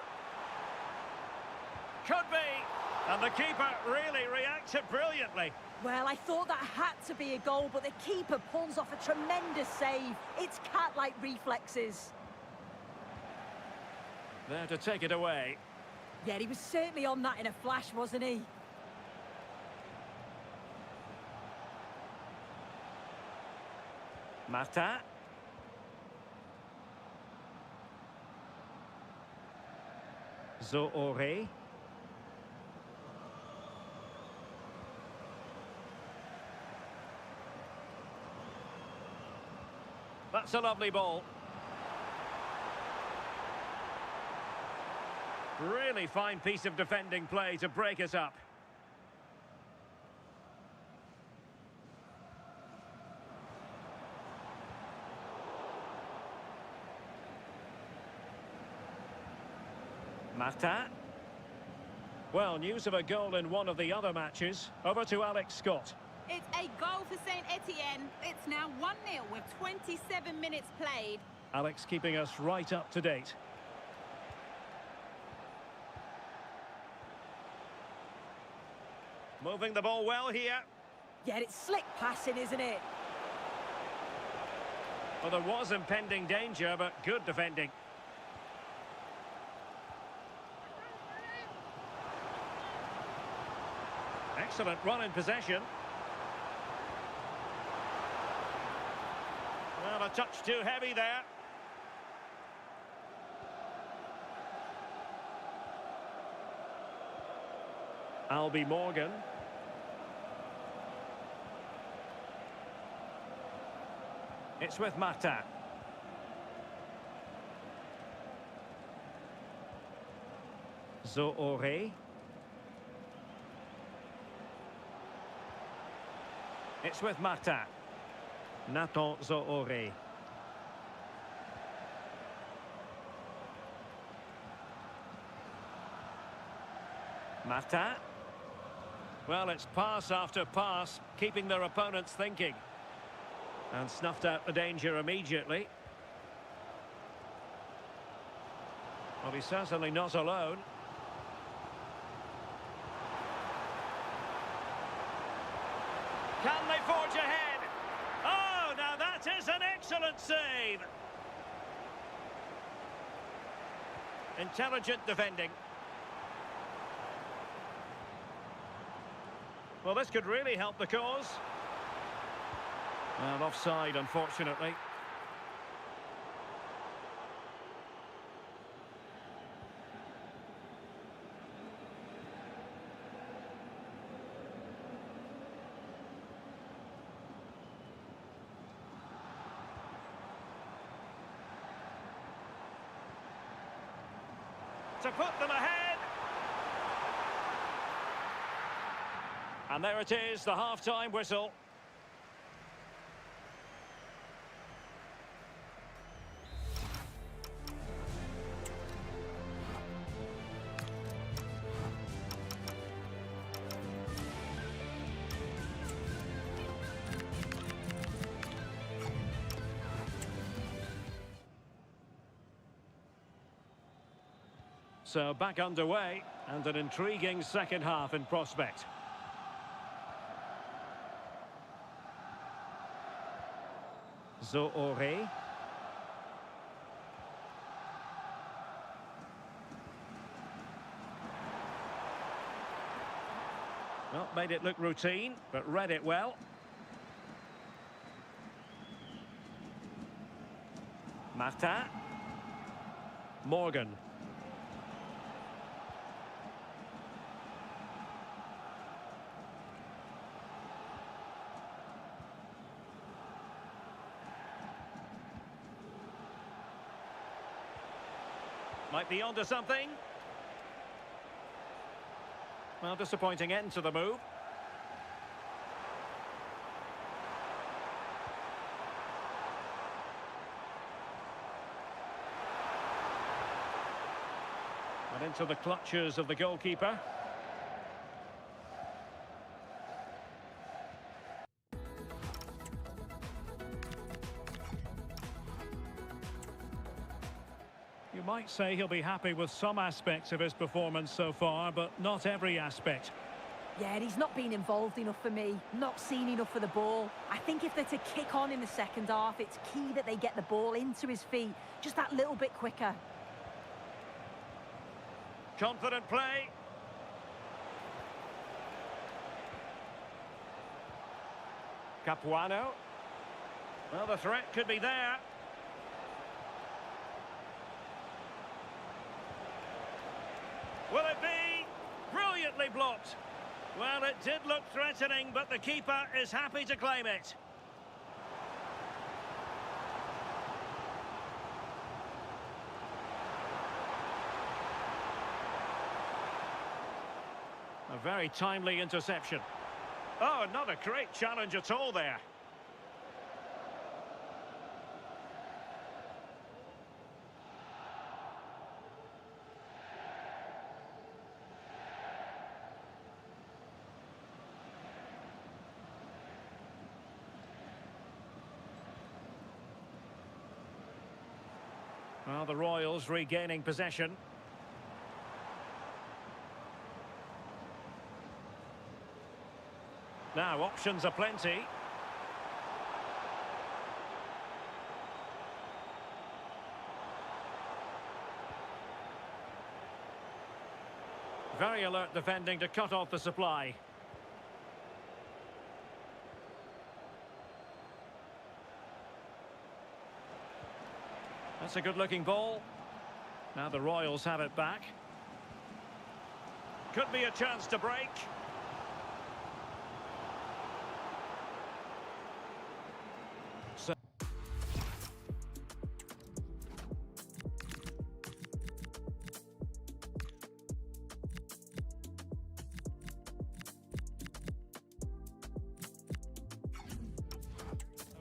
Could be. And the keeper really reacted brilliantly.
Well, I thought that had to be a goal, but the keeper pulls off a tremendous save. It's cat-like reflexes.
There to take it away.
Yeah, he was certainly on that in a flash, wasn't he?
Marta. Zoore. That's a lovely ball. Really fine piece of defending play to break us up. Marta. Well, news of a goal in one of the other matches. Over to Alex Scott.
It's a goal for St Etienne. It's now 1-0 with 27 minutes played.
Alex keeping us right up to date. Moving the ball well here.
Yeah, it's slick passing, isn't it?
Well, there was impending danger, but good defending. Excellent run in possession. Well, a touch too heavy there. Albie Morgan. It's with Marta. Zoore. It's with Marta. Nathan Zoore. Marta. Well, it's pass after pass, keeping their opponents thinking. And snuffed out the danger immediately. Well, he's certainly not alone. Can they forge ahead? Oh, now that is an excellent save. Intelligent defending. Well, this could really help the cause. And offside, unfortunately. To put them ahead. And there it is, the half-time whistle. So back underway, and an intriguing second half in prospect. Zoore. Well, made it look routine, but read it well. Marta. Morgan. Might be onto something. Well, disappointing end to the move. And into the clutches of the goalkeeper. You might say he'll be happy with some aspects of his performance so far, but not every aspect.
Yeah, and he's not been involved enough for me, not seen enough for the ball. I think if they're to kick on in the second half, it's key that they get the ball into his feet just that little bit quicker.
Confident play. Capuano. Well, the threat could be there. Will it be? Brilliantly blocked. Well, it did look threatening, but the keeper is happy to claim it. A very timely interception. Oh, not a great challenge at all there. Well, the Royals regaining possession. Now, options are plenty. Very alert defending to cut off the supply. That's a good-looking ball. Now the Royals have it back. Could be a chance to break. So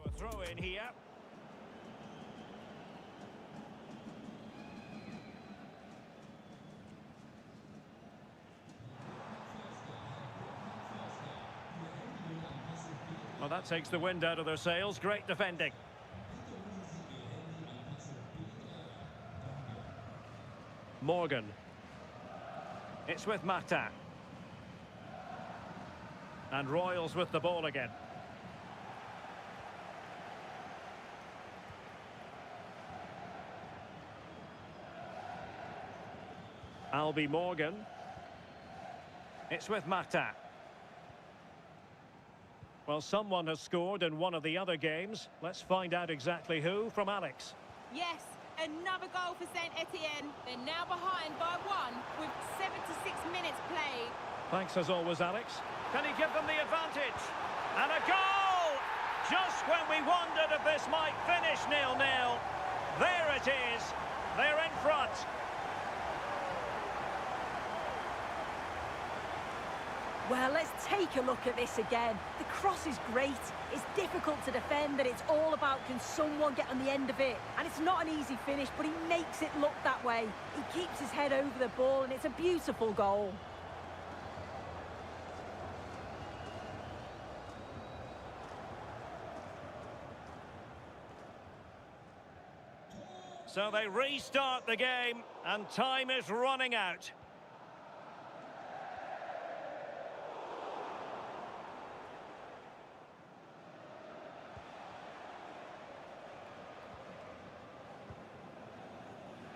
a throw in here. Well, that takes the wind out of their sails. Great defending. Morgan. It's with Mata. And Royals with the ball again. Albie Morgan. It's with Mata. Well, someone has scored in one of the other games. Let's find out exactly who from Alex.
Yes, another goal for Saint Etienne. They're now behind by 1 with 76 minutes played.
Thanks as always, Alex. Can he give them the advantage? And a goal! Just when we wondered if this might finish 0-0. There it is. They're in front.
Well, let's take a look at this again. The cross is great. It's difficult to defend, and it's all about can someone get on the end of it. And it's not an easy finish, but he makes it look that way. He keeps his head over the ball, and it's a beautiful goal.
So they restart the game, and time is running out.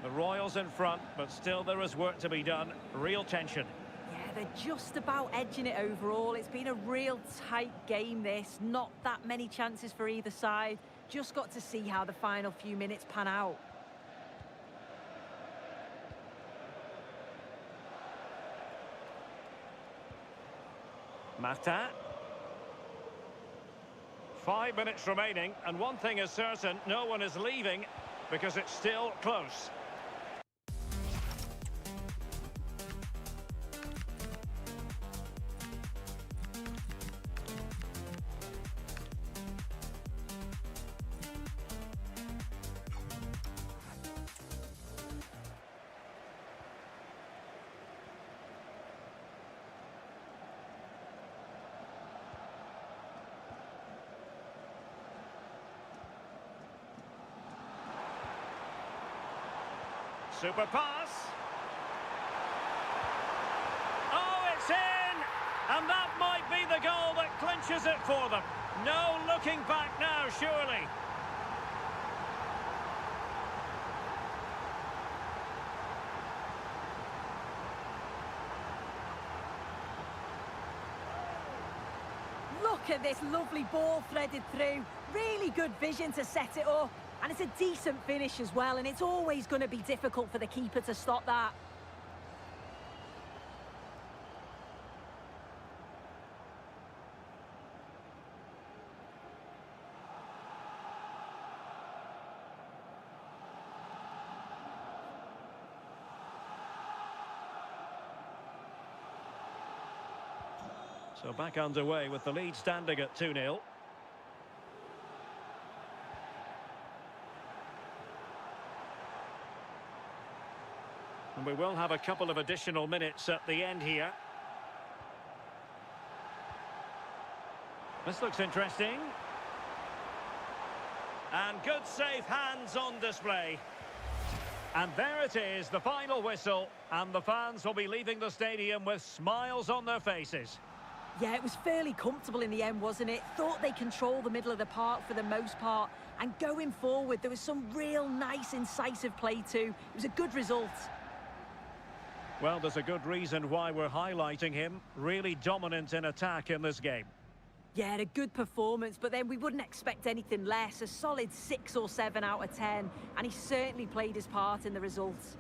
The Royals in front, but still there is work to be done. Real tension.
Yeah, they're just about edging it overall. It's been a real tight game, this. Not that many chances for either side. Just got to see how the final few minutes pan out.
Mata. 5 minutes remaining, and one thing is certain, no one is leaving because it's still close. Super pass. Oh, it's in! And that might be the goal that clinches it for them. No looking back now, surely.
Look at this lovely ball threaded through. Really good vision to set it up. And it's a decent finish as well, and it's always going to be difficult for the keeper to stop that.
So back underway with the lead standing at 2-0. And we will have a couple of additional minutes at the end here. This looks interesting. And good safe hands on display. And there it is, the final whistle. And the fans will be leaving the stadium with smiles on their faces.
Yeah, it was fairly comfortable in the end, wasn't it? Thought they controlled the middle of the park for the most part. And going forward, there was some real nice, incisive play too. It was a good result.
Well, there's a good reason why we're highlighting him. Really dominant in attack in this game.
Yeah, a good performance, but then we wouldn't expect anything less. A solid 6 or 7 out of 10. And he certainly played his part in the results.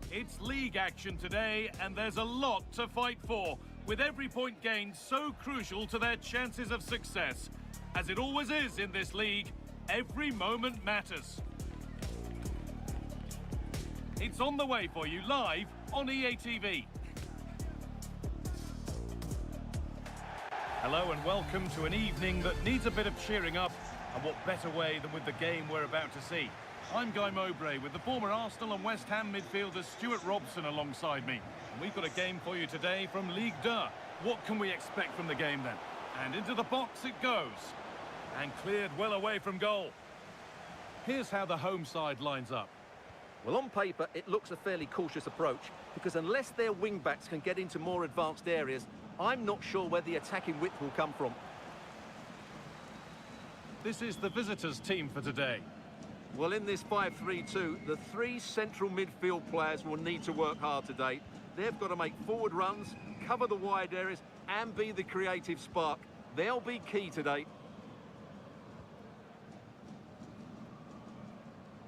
It's league action today, and there's a lot to fight for, with every point gained so crucial to their chances of success. As it always is in this league, every moment matters. It's on the way for you live on EA TV. Hello and welcome to an evening that needs a bit of cheering up, and what better way than with the game we're about to see. I'm Guy Mowbray with the former Arsenal and West Ham midfielder Stuart Robson alongside me. And we've got a game for you today from Ligue 2. What can we expect from the game then? And into the box it goes. And cleared well away from goal. Here's how the home side lines up.
Well, on paper, it looks a fairly cautious approach, because unless their wing-backs can get into more advanced areas, I'm not sure where the attacking width will come from.
This is the visitors' team for today.
Well, in this 5-3-2, the three central midfield players will need to work hard today. They've got to make forward runs, cover the wide areas, and be the creative spark. They'll be key today.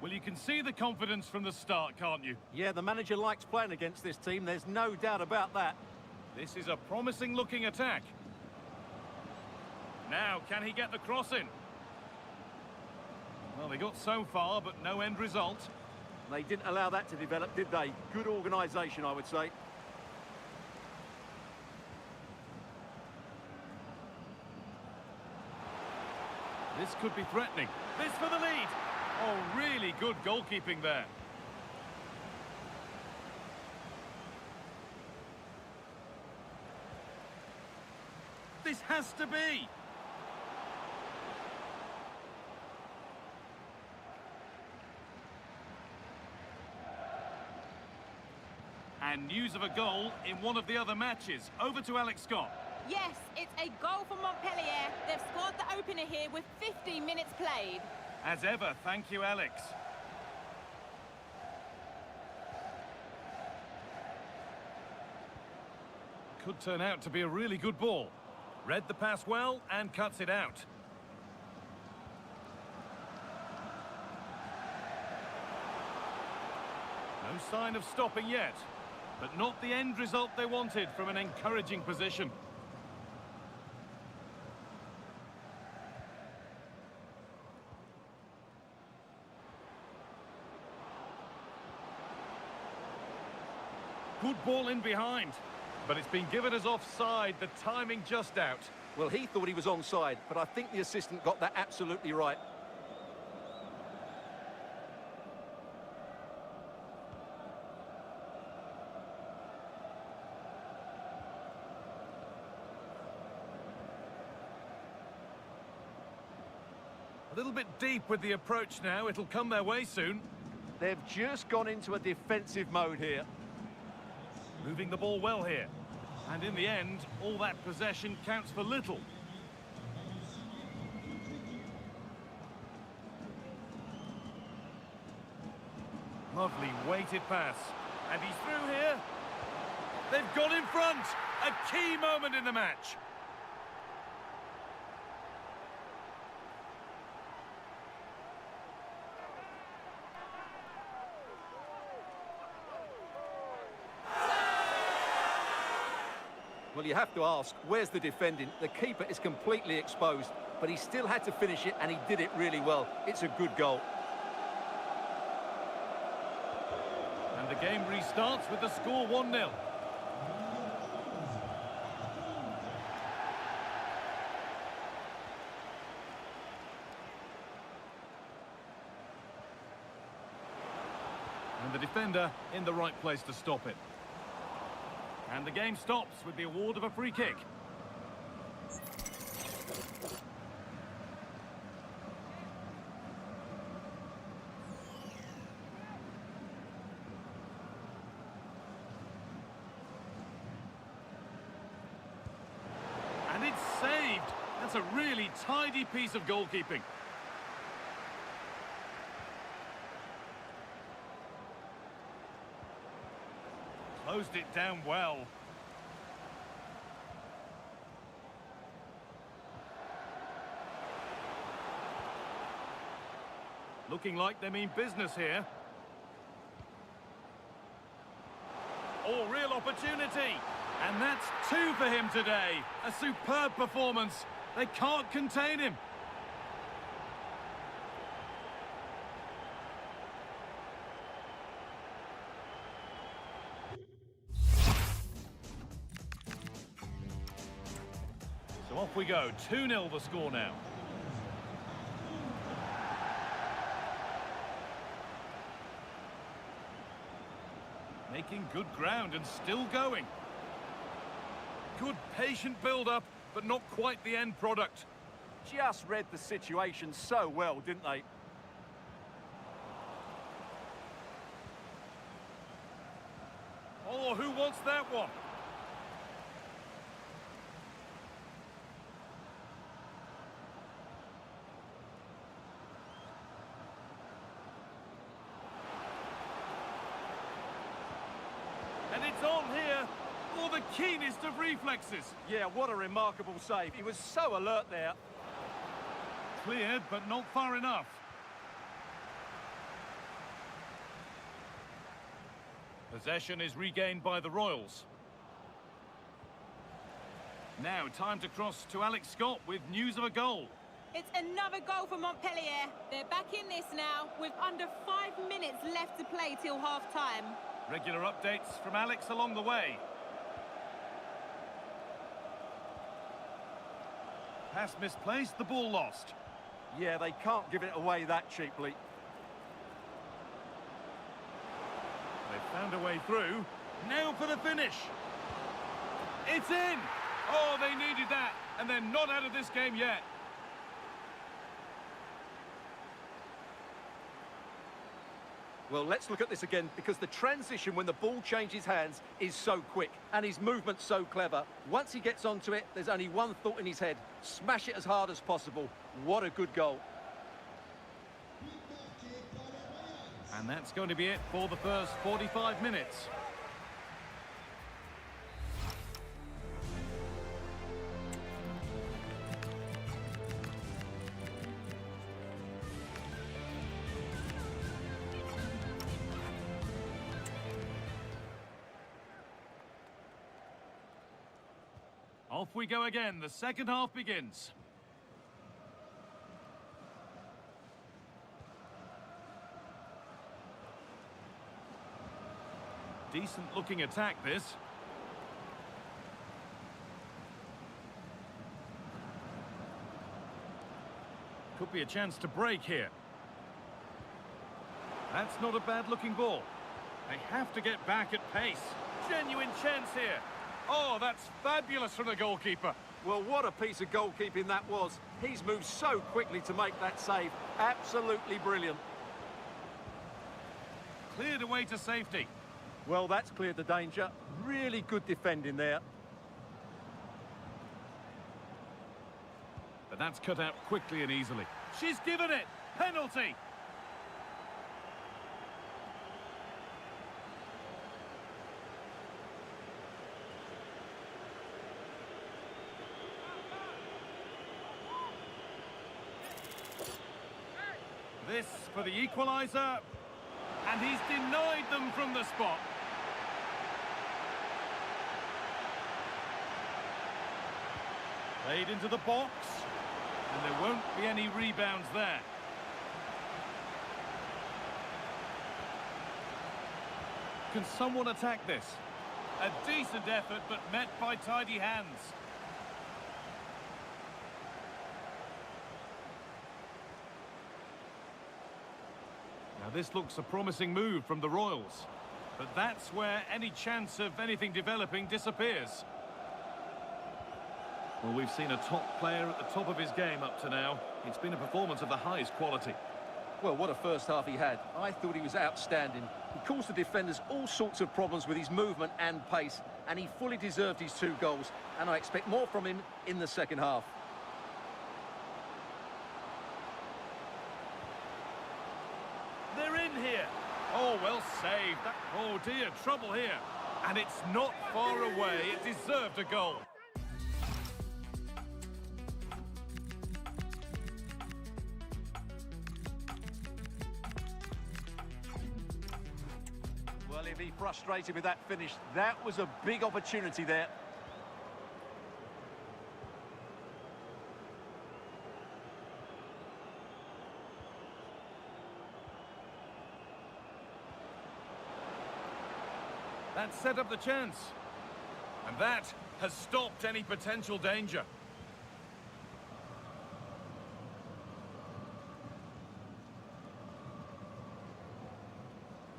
Well, you can see the confidence from the start, can't you?
Yeah, the manager likes playing against this team. There's no doubt about that.
This is a promising-looking attack. Now, can he get the cross in? Well, they got so far, but no end result.
They didn't allow that to develop, did they? Good organisation, I would say.
This could be threatening. This for the lead. Oh, really good goalkeeping there. This has to be. And news of a goal in one of the other matches. Over to Alex Scott.
Yes, it's a goal for Montpellier. They've scored the opener here with 15 minutes played.
As ever, thank you, Alex. Could turn out to be a really good ball. Read the pass well and cuts it out. No sign of stopping yet, but not the end result they wanted from an encouraging position. Good ball in behind, but it's been given as offside, the timing just out.
Well, he thought he was onside, but I think the assistant got that absolutely right.
A little bit deep with the approach now, it'll come their way soon.
They've just gone into a defensive mode here.
Moving the ball well here. And in the end, all that possession counts for little. Lovely weighted pass. And he's through here. They've got in front. A key moment in the match.
Well, you have to ask, where's the defending? The keeper is completely exposed, but he still had to finish it, and he did it really well. It's a good goal.
And the game restarts with the score 1-0. And the defender in the right place to stop it. And the game stops with the award of a free kick. And it's saved. That's a really tidy piece of goalkeeping. Closed it down well. Looking like they mean business here. Oh, real opportunity. And that's 2 for him today. A superb performance. They can't contain him. So off we go, 2-0 the score now. Making good ground and still going. Good patient build-up, but not quite the end product.
Just read the situation so well, didn't they?
Oh, who wants that one? It's on here. Or the keenest of reflexes.
Yeah, what a remarkable save. He was so alert there.
Cleared, but not far enough. Possession is regained by the Royals. Now, time to cross to Alex Scott with news of a goal.
It's another goal for Montpellier. They're back in this now with under 5 minutes left to play till half-time.
Regular updates from Alex along the way. Pass misplaced, the ball lost.
Yeah, they can't give it away that cheaply.
They've found a way through. Now for the finish. It's in! Oh, they needed that, and they're not out of this game yet.
Well, let's look at this again, because the transition when the ball changes hands is so quick, and his movement's so clever. Once he gets onto it, there's only one thought in his head: smash it as hard as possible. What a good goal.
And that's going to be it for the first 45 minutes. Off we go again. The second half begins. Decent looking attack, this. Could be a chance to break here. That's not a bad looking ball. They have to get back at pace. Genuine chance here. Oh, that's fabulous from the goalkeeper.
Well, what a piece of goalkeeping that was. He's moved so quickly to make that save. Absolutely brilliant.
Cleared away to safety.
Well, that's cleared the danger. Really good defending there.
But that's cut out quickly and easily. She's given it. Penalty. This for the equaliser. And he's denied them from the spot. Played into the box. And there won't be any rebounds there. Can someone attack this? A decent effort, but met by tidy hands. Now this looks a promising move from the Royals. But that's where any chance of anything developing disappears. Well, we've seen a top player at the top of his game up to now. It's been a performance of the highest quality.
Well, what a first half he had. I thought he was outstanding. He caused the defenders all sorts of problems with his movement and pace, and he fully deserved his 2 goals, and I expect more from him in the second half.
They're in here. Oh, well saved. Oh, dear, trouble here. And it's not far away. It deserved a goal.
Well, he'll be frustrated with that finish. That was a big opportunity there.
That set up the chance. And that has stopped any potential danger.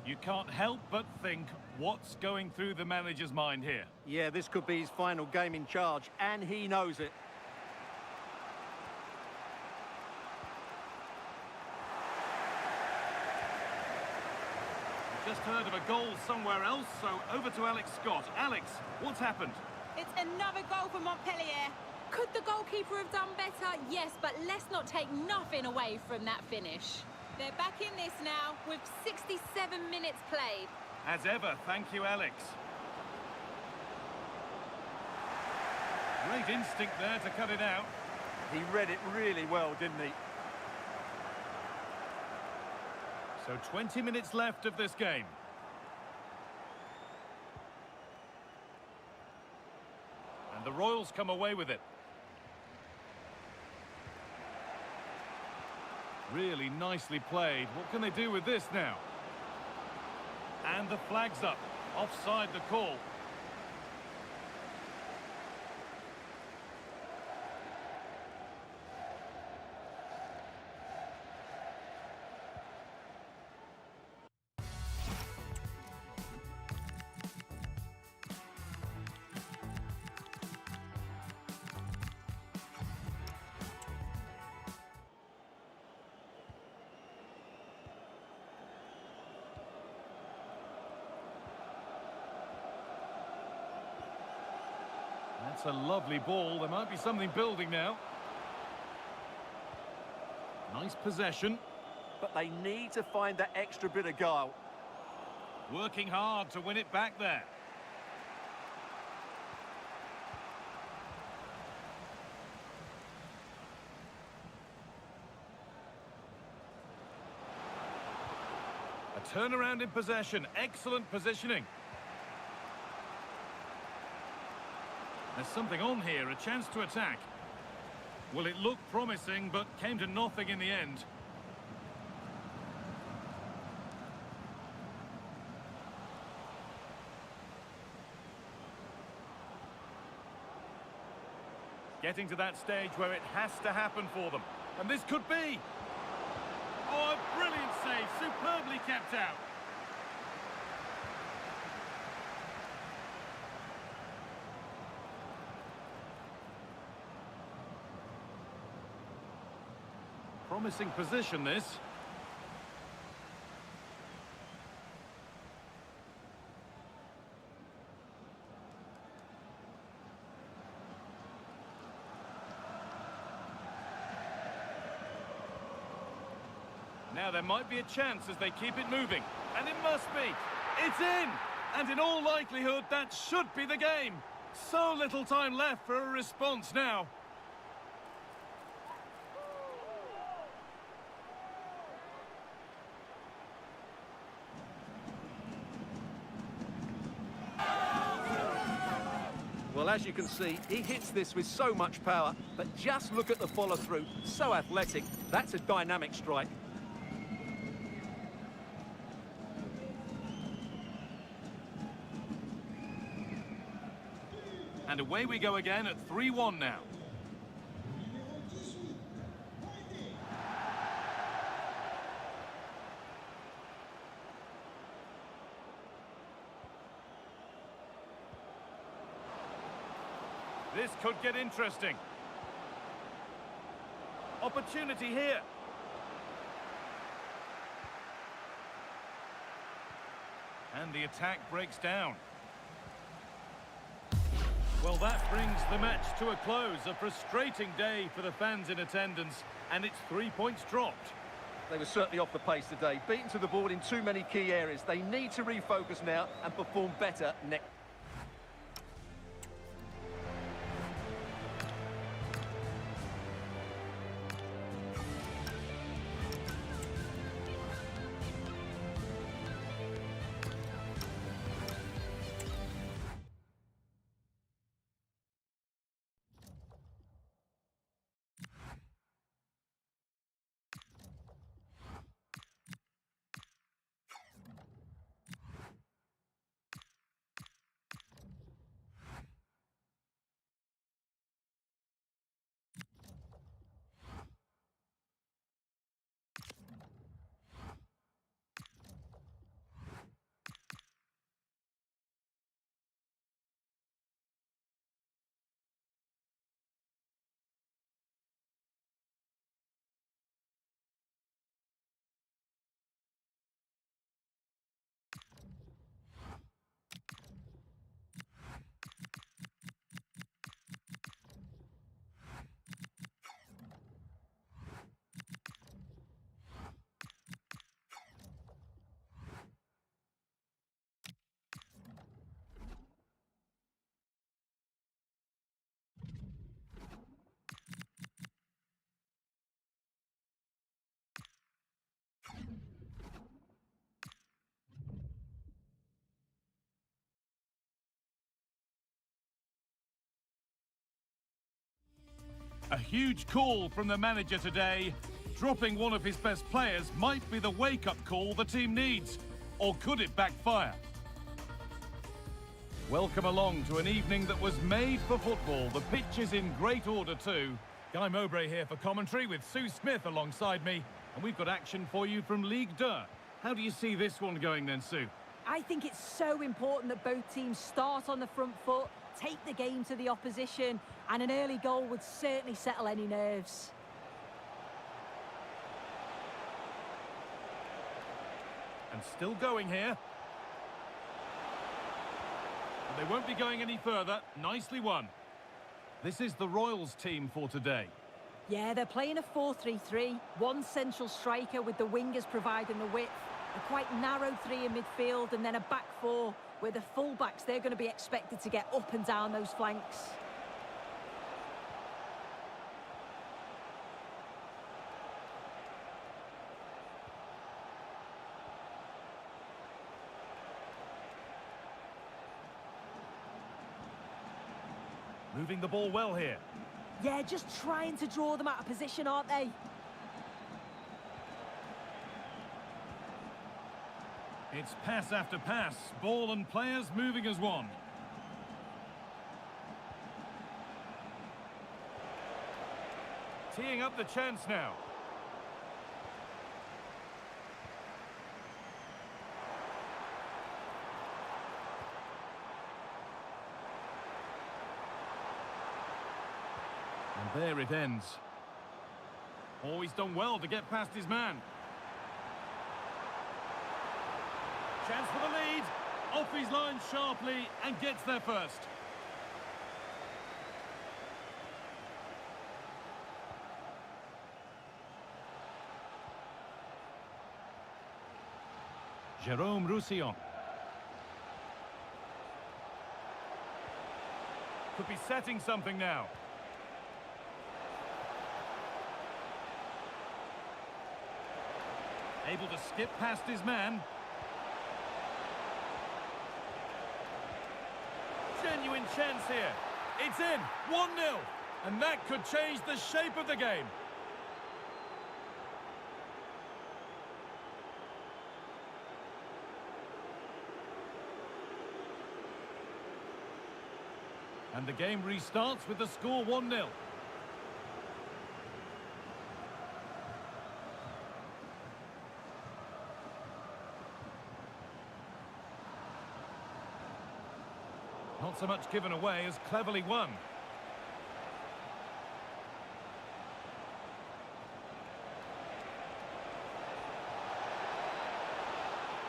You can't help but think what's going through the manager's mind here.
Yeah, this could be his final game in charge, and he knows it.
Just heard of a goal somewhere else, so over to Alex Scott. Alex, what's happened?
It's another goal for Montpellier. Could the goalkeeper have done better? Yes, but let's not take nothing away from that finish. They're back in this now with 67 minutes played.
As ever, thank you, Alex. Great instinct there to cut it out.
He read it really well, didn't he?
So 20 minutes left of this game. And the Royals come away with it. Really nicely played. What can they do with this now? And the flag's up. Offside the call. That's a lovely ball. There might be something building now. Nice possession.
But they need to find that extra bit of guile.
Working hard to win it back there. A turnaround in possession. Excellent positioning. There's something on here, a chance to attack. Well, it looked promising, but came to nothing in the end. Getting to that stage where it has to happen for them. And this could be. Oh, a brilliant save, superbly kept out. Promising position, this. Now there might be a chance as they keep it moving. And it must be. It's in! And in all likelihood, that should be the game. So little time left for a response now.
Well, as you can see, he hits this with so much power, but just look at the follow-through. So athletic. That's a dynamic strike.
And away we go again at 3-1 now. This could get interesting. Opportunity here. And the attack breaks down. Well, that brings the match to a close. A frustrating day for the fans in attendance, and it's 3 points dropped.
They were certainly off the pace today, beaten to the board in too many key areas. They need to refocus now and perform better next.
huge call from the manager today. Dropping one of his best players might be the wake-up call the team needs. Or could it backfire? Welcome along to an evening that was made for football. The pitch is in great order too. Guy Mowbray here for commentary with Sue Smith alongside me. And we've got action for you from Ligue 2. How do you see this one going then, Sue?
I think it's so important that both teams start on the front foot, take the game to the opposition, and an early goal would certainly settle any nerves.
And still going here. But they won't be going any further. Nicely won. This is the Royals team for today.
Yeah, they're playing a 4-3-3. One central striker with the wingers providing the width. A quite narrow three in midfield and then a back four where the full-backs, they're going to be expected to get up and down those flanks.
Moving the ball well here.
Yeah, just trying to draw them out of position, aren't they?
It's pass after pass. Ball and players moving as one. Teeing up the chance now. And there it ends. Oh, he's done well to get past his man. Chance for the lead. Off his line sharply and gets there first. Jérôme Roussillon. Could be setting something now. Able to skip past his man. Genuine chance here. It's in. 1-0. And that could change the shape of the game. And the game restarts with the score 1-0. Not so much given away as cleverly won.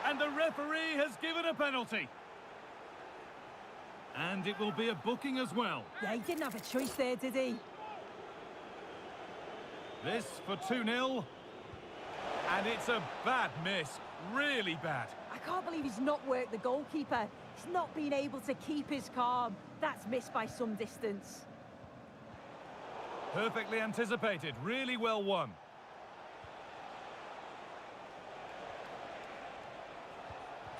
And the referee has given a penalty. And it will be a booking as well.
Yeah, he didn't have a choice there, did he?
This for 2-0. And it's a bad miss. Really bad.
I can't believe he's not worked the goalkeeper. He's not been able to keep his calm. That's missed by some distance.
Perfectly anticipated. Really well won.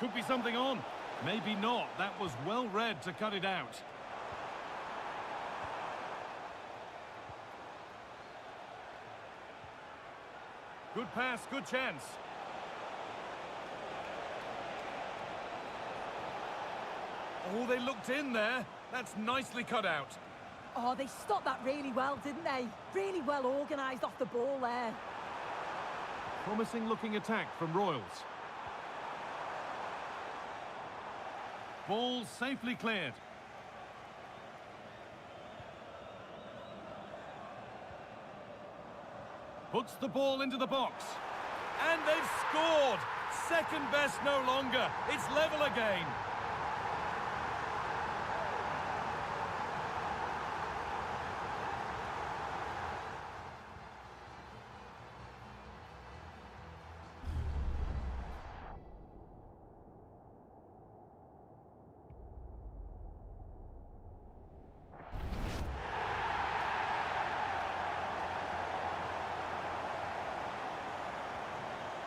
Could be something on. Maybe not. That was well read to cut it out. Good pass, good chance. Oh, they looked in there. That's nicely cut out.
Oh, they stopped that really well, didn't they? Really well organised off the ball there.
Promising looking attack from Royals. Ball safely cleared. Puts the ball into the box. And they've scored! Second best no longer. It's level again.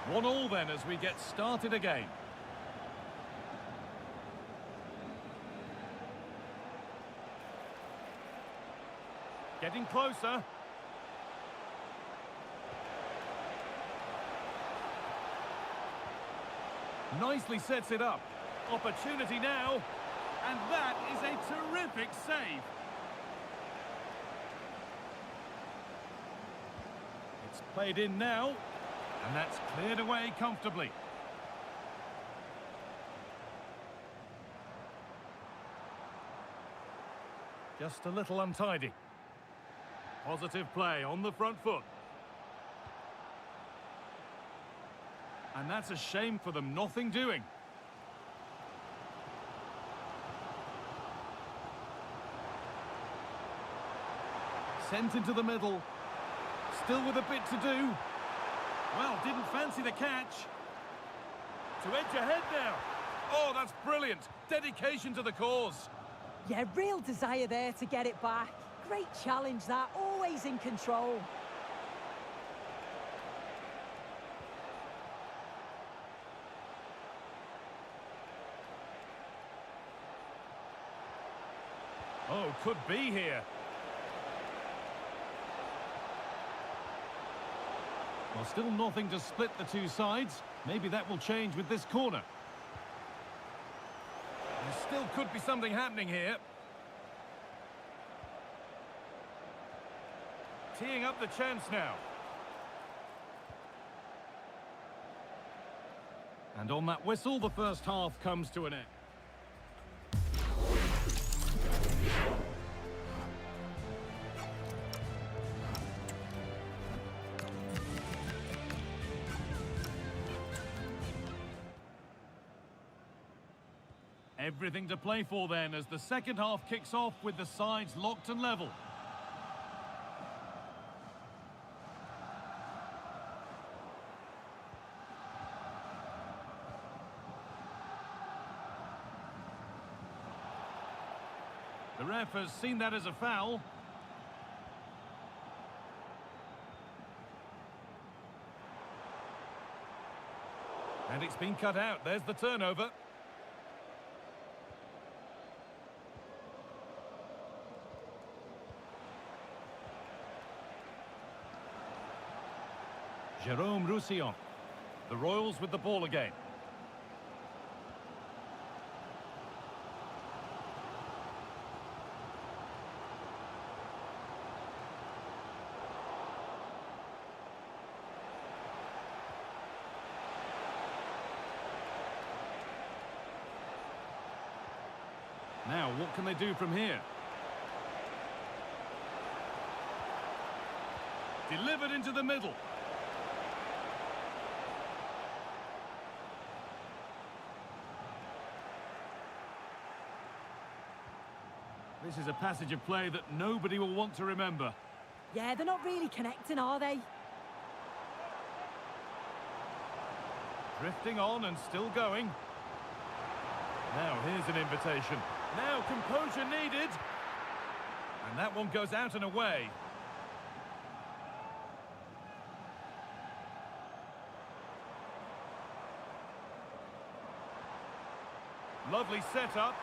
One all then as we get started again. Getting closer. Nicely sets it up. Opportunity now. And that is a terrific save. It's played in now. And that's cleared away comfortably. Just a little untidy. Positive play on the front foot. And that's a shame for them, nothing doing. Sent into the middle. Still with a bit to do. Well, didn't fancy the catch. To edge ahead now. Oh, that's brilliant. Dedication to the cause.
Yeah, real desire there to get it back. Great challenge that, always in control.
Oh, could be here. Well, still nothing to split the two sides. Maybe that will change with this corner. There still could be something happening here. Teeing up the chance now. And on that whistle, the first half comes to an end. Everything to play for then as the second half kicks off with the sides locked and level. The ref has seen that as a foul. And it's been cut out. There's the turnover. Jérôme Roussillon. The Royals with the ball again. Now, what can they do from here? Delivered into the middle. This is a passage of play that nobody will want to remember.
Yeah, they're not really connecting, are they?
Drifting on and still going. Now, here's an invitation. Now, composure needed. And that one goes out and away. Lovely setup.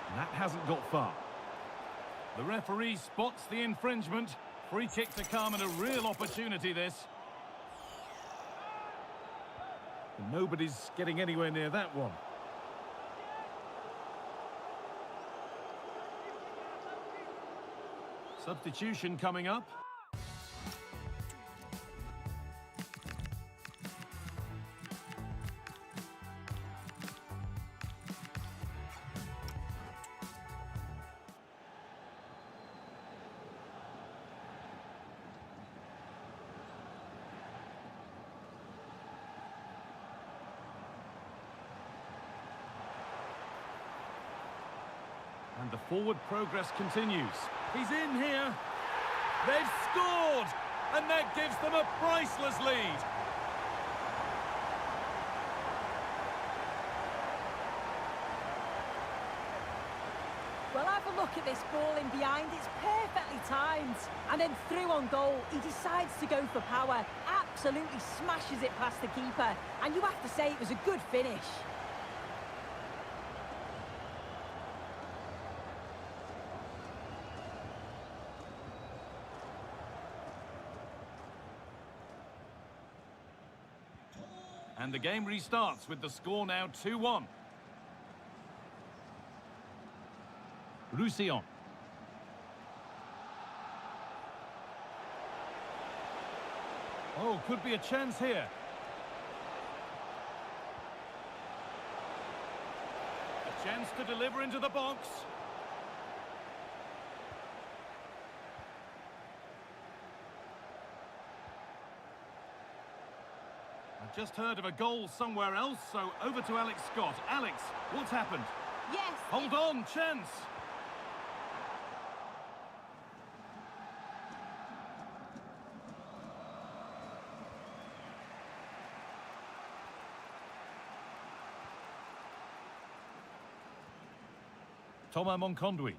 And that hasn't got far. The referee spots the infringement. Free kick to come and a real opportunity, this. And nobody's getting anywhere near that one. Substitution coming up. And the forward progress continues. He's in here. They've scored! And that gives them a priceless lead.
Well, have a look at this ball in behind. It's perfectly timed. And then through on goal, he decides to go for power. Absolutely smashes it past the keeper. And you have to say it was a good finish.
And the game restarts with the score now 2-1. Roussillon. Oh, could be a chance here. A chance to deliver into the box. I've just heard of a goal somewhere else, so over to Alex Scott. Alex, what's happened?
Yes.
Hold on, chance. Thomas Monconduit.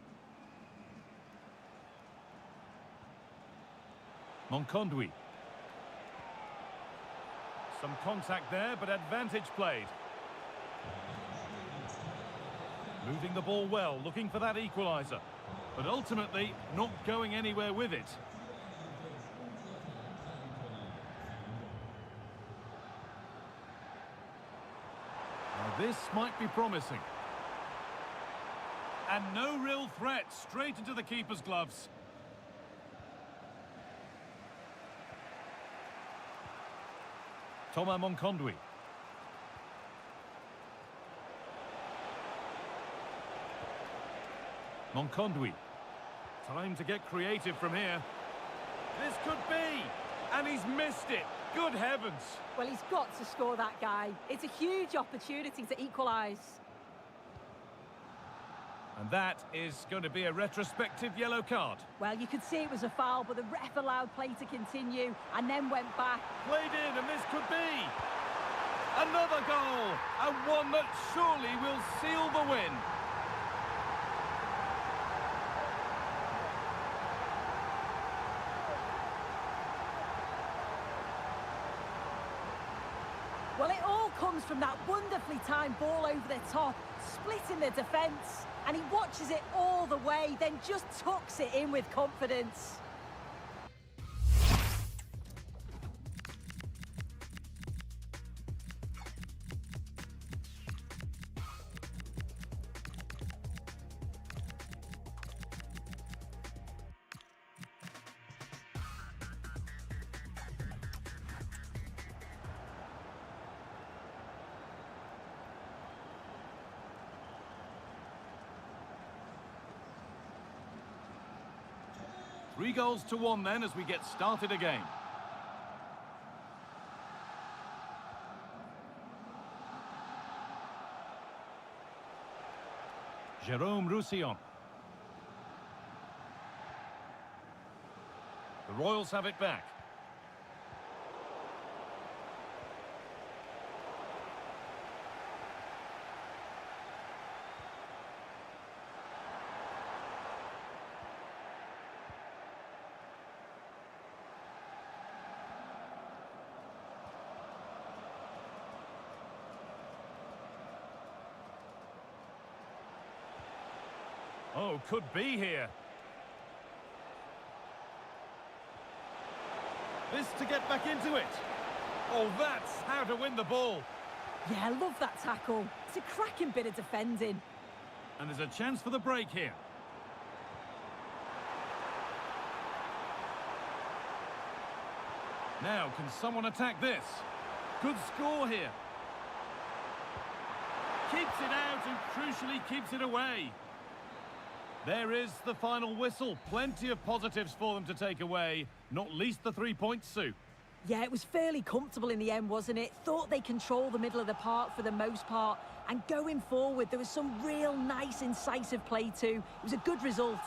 Monconduit. Some contact there, but advantage played. Moving the ball well, looking for that equaliser. But ultimately, not going anywhere with it. Now this might be promising. And no real threat, straight into the keeper's gloves. Thomas Monconduit. Monconduit. Time to get creative from here. This could be! And he's missed it. Good heavens.
Well, he's got to score, that guy. It's a huge opportunity to equalise.
And that is going to be a retrospective yellow card.
Well, you could see it was a foul, but the ref allowed play to continue and then went back.
Played in, and this could be another goal, and one that surely will seal the win.
Well, it all comes from that wonderfully timed ball over the top, splitting the defence. And he watches it all the way, then just tucks it in with confidence.
Three goals to one then as we get started again. Jérôme Roussillon. The Royals have it back. Oh, could be here. This to get back into it. Oh, that's how to win the ball.
Yeah, I love that tackle. It's a cracking bit of defending.
And there's a chance for the break here. Now, can someone attack this? Good score here. Keeps it out and crucially keeps it away. There is the final whistle. Plenty of positives for them to take away, not least the 3 points, Sue.
Yeah, it was fairly comfortable in the end, wasn't it? Thought they controlled the middle of the park for the most part. And going forward, there was some real nice, incisive play too. It was a good result.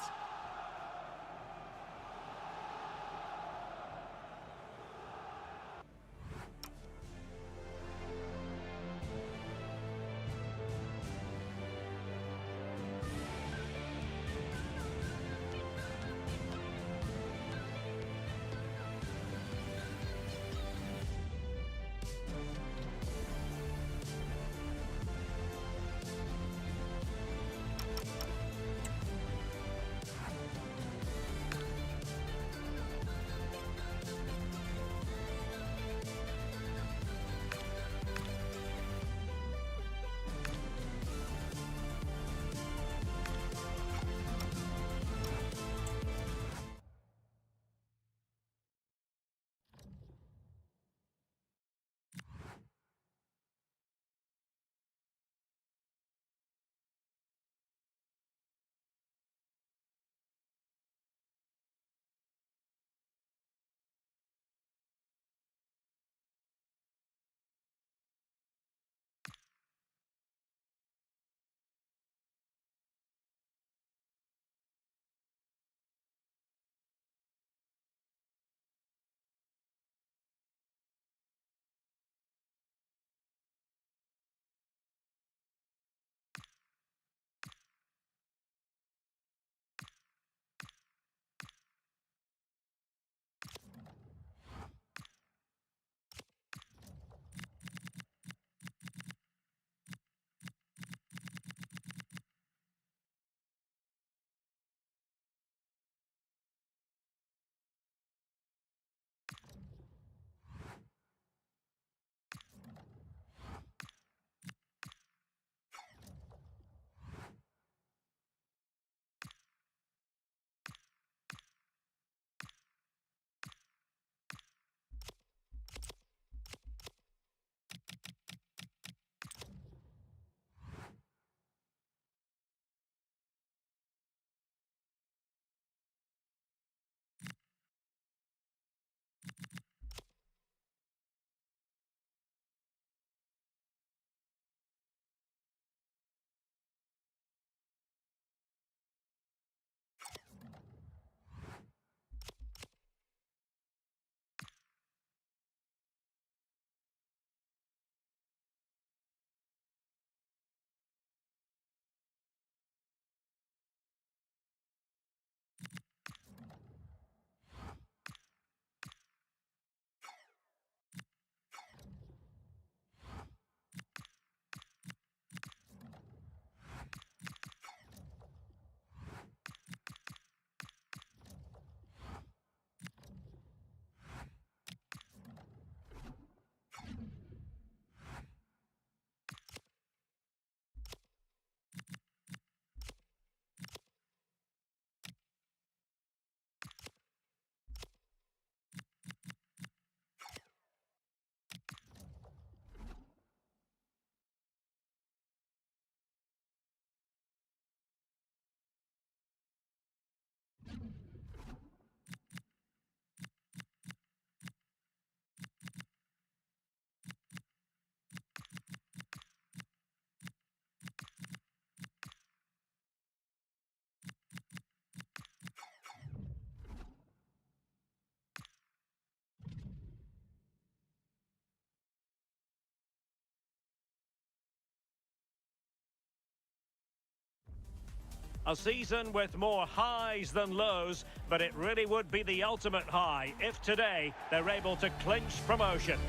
A season with more highs than lows, but it really would be the ultimate high if today they're able to clinch promotion.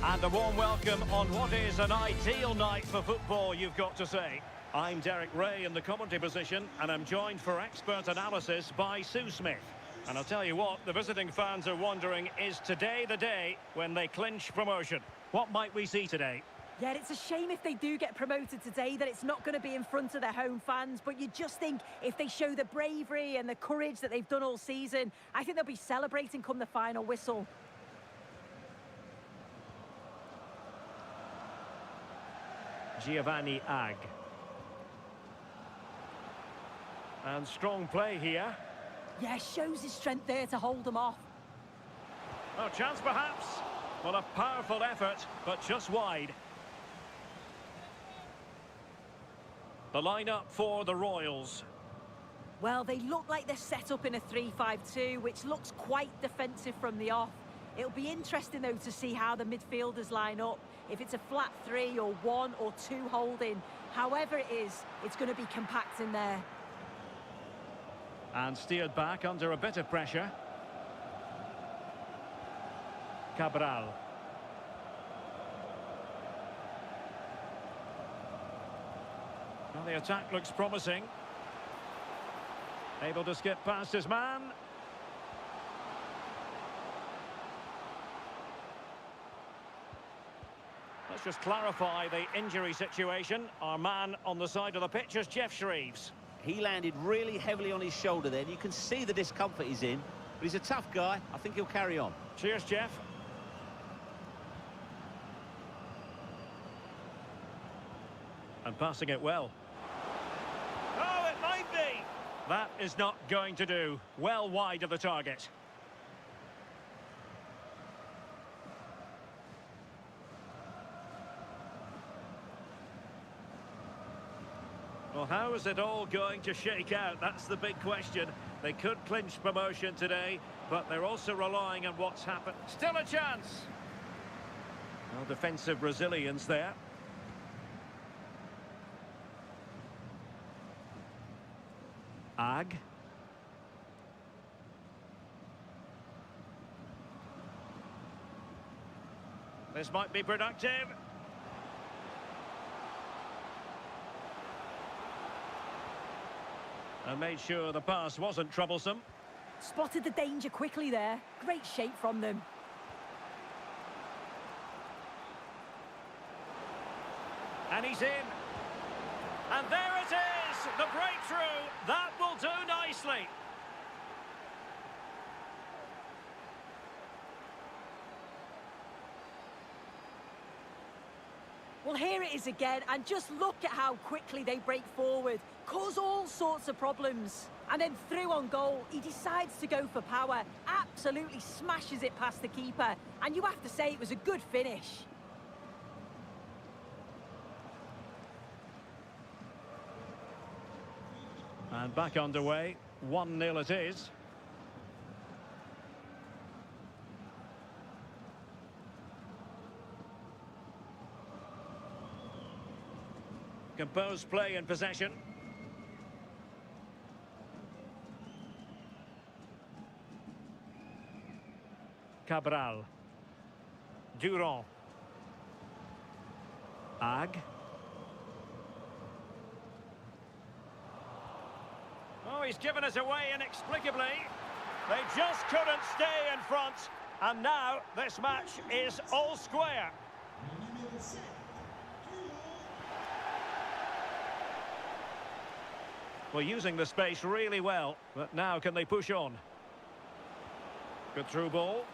And a warm welcome on what is an ideal night for football, you've got to say. I'm Derek Ray in the commentary position, and I'm joined for expert analysis by Sue Smith. And I'll tell you what, the visiting fans are wondering, is today the day when they clinch promotion? What might we see today?
Yeah, it's a shame if they do get promoted today that it's not going to be in front of their home fans, but you just think if they show the bravery and the courage that they've done all season, I think they'll be celebrating come the final whistle.
Giovanni Ag. And strong play here.
Yeah, shows his strength there to hold them off.
Oh, chance perhaps. Well, a powerful effort, but just wide. The lineup for the Royals.
Well, they look like they're set up in a 3-5-2, which looks quite defensive from the off. It'll be interesting, though, to see how the midfielders line up. If it's a flat 3 or 1 or 2 holding, however it is, it's going to be compact in there.
And steered back under a bit of pressure. Cabral. Well, the attack looks promising. Able to skip past his man. Let's just clarify the injury situation. Our man on the side of the pitch is Jeff Shreves.
He landed really heavily on his shoulder then. You can see the discomfort he's in. But he's a tough guy. I think he'll carry on.
Cheers, Jeff. And passing it well. Oh, it might be. That is not going to do. Well wide of the target. Well, how is it all going to shake out? That's the big question. They could clinch promotion today, but they're also relying on what's happened. Still a chance. Well, defensive resilience there. Ag. This might be productive. And made sure the pass wasn't troublesome.
Spotted the danger quickly there. Great shape from them.
And he's in. And there it is! The breakthrough! That will do nicely.
Well, here it is again, and just look at how quickly they break forward, cause all sorts of problems. And then through on goal, he decides to go for power, absolutely smashes it past the keeper, and you have to say it was a good finish.
And back underway, 1-0 it is. Composed play in possession. Cabral. Durand. Ag. Oh, he's given us away inexplicably. They just couldn't stay in front. And now this match is all square. Well, using the space really well, but now can they push on? Good through ball.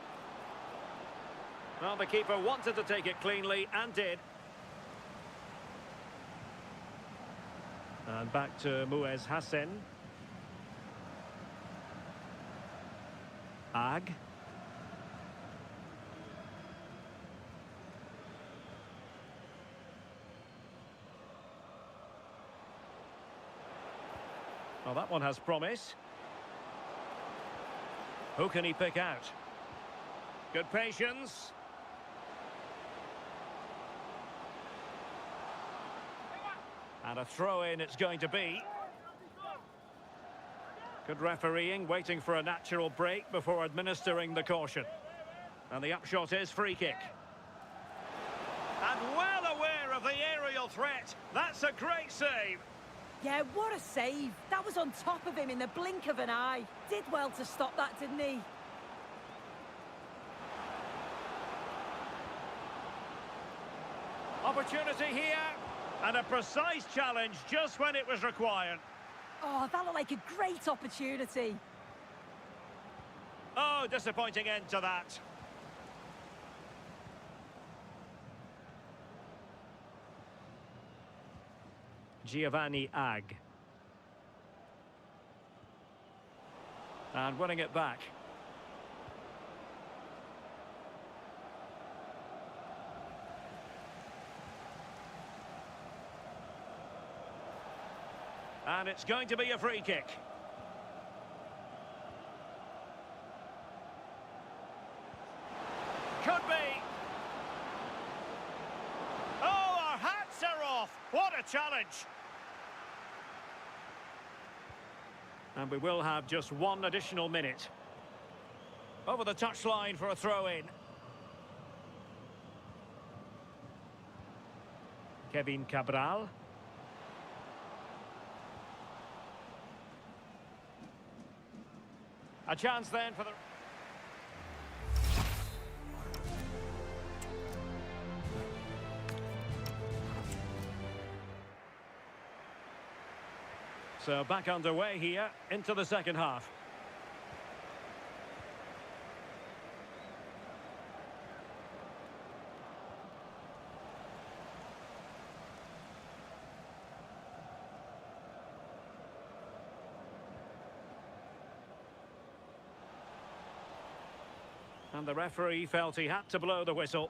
Well, the keeper wanted to take it cleanly and did. And back to Muez Hassan. Ag. Well, that one has promise. Who can he pick out? Good patience. And a throw-in it's going to be. Good refereeing, waiting for a natural break before administering the caution. And the upshot is free kick. And well aware of the aerial threat. That's a great save.
Yeah, what a save. That was on top of him in the blink of an eye. Did well to stop that, didn't he?
Opportunity here. And a precise challenge just when it was required.
Oh, that looked like a great opportunity.
Oh, disappointing end to that. Giovanni Ag. And winning it back. And it's going to be a free kick. Could be. Oh, our hats are off. What a challenge. And we will have just one additional minute. Over the touchline for a throw-in. Kevin Cabral. A chance then for the... So back underway here into the second half. And the referee felt he had to blow the whistle.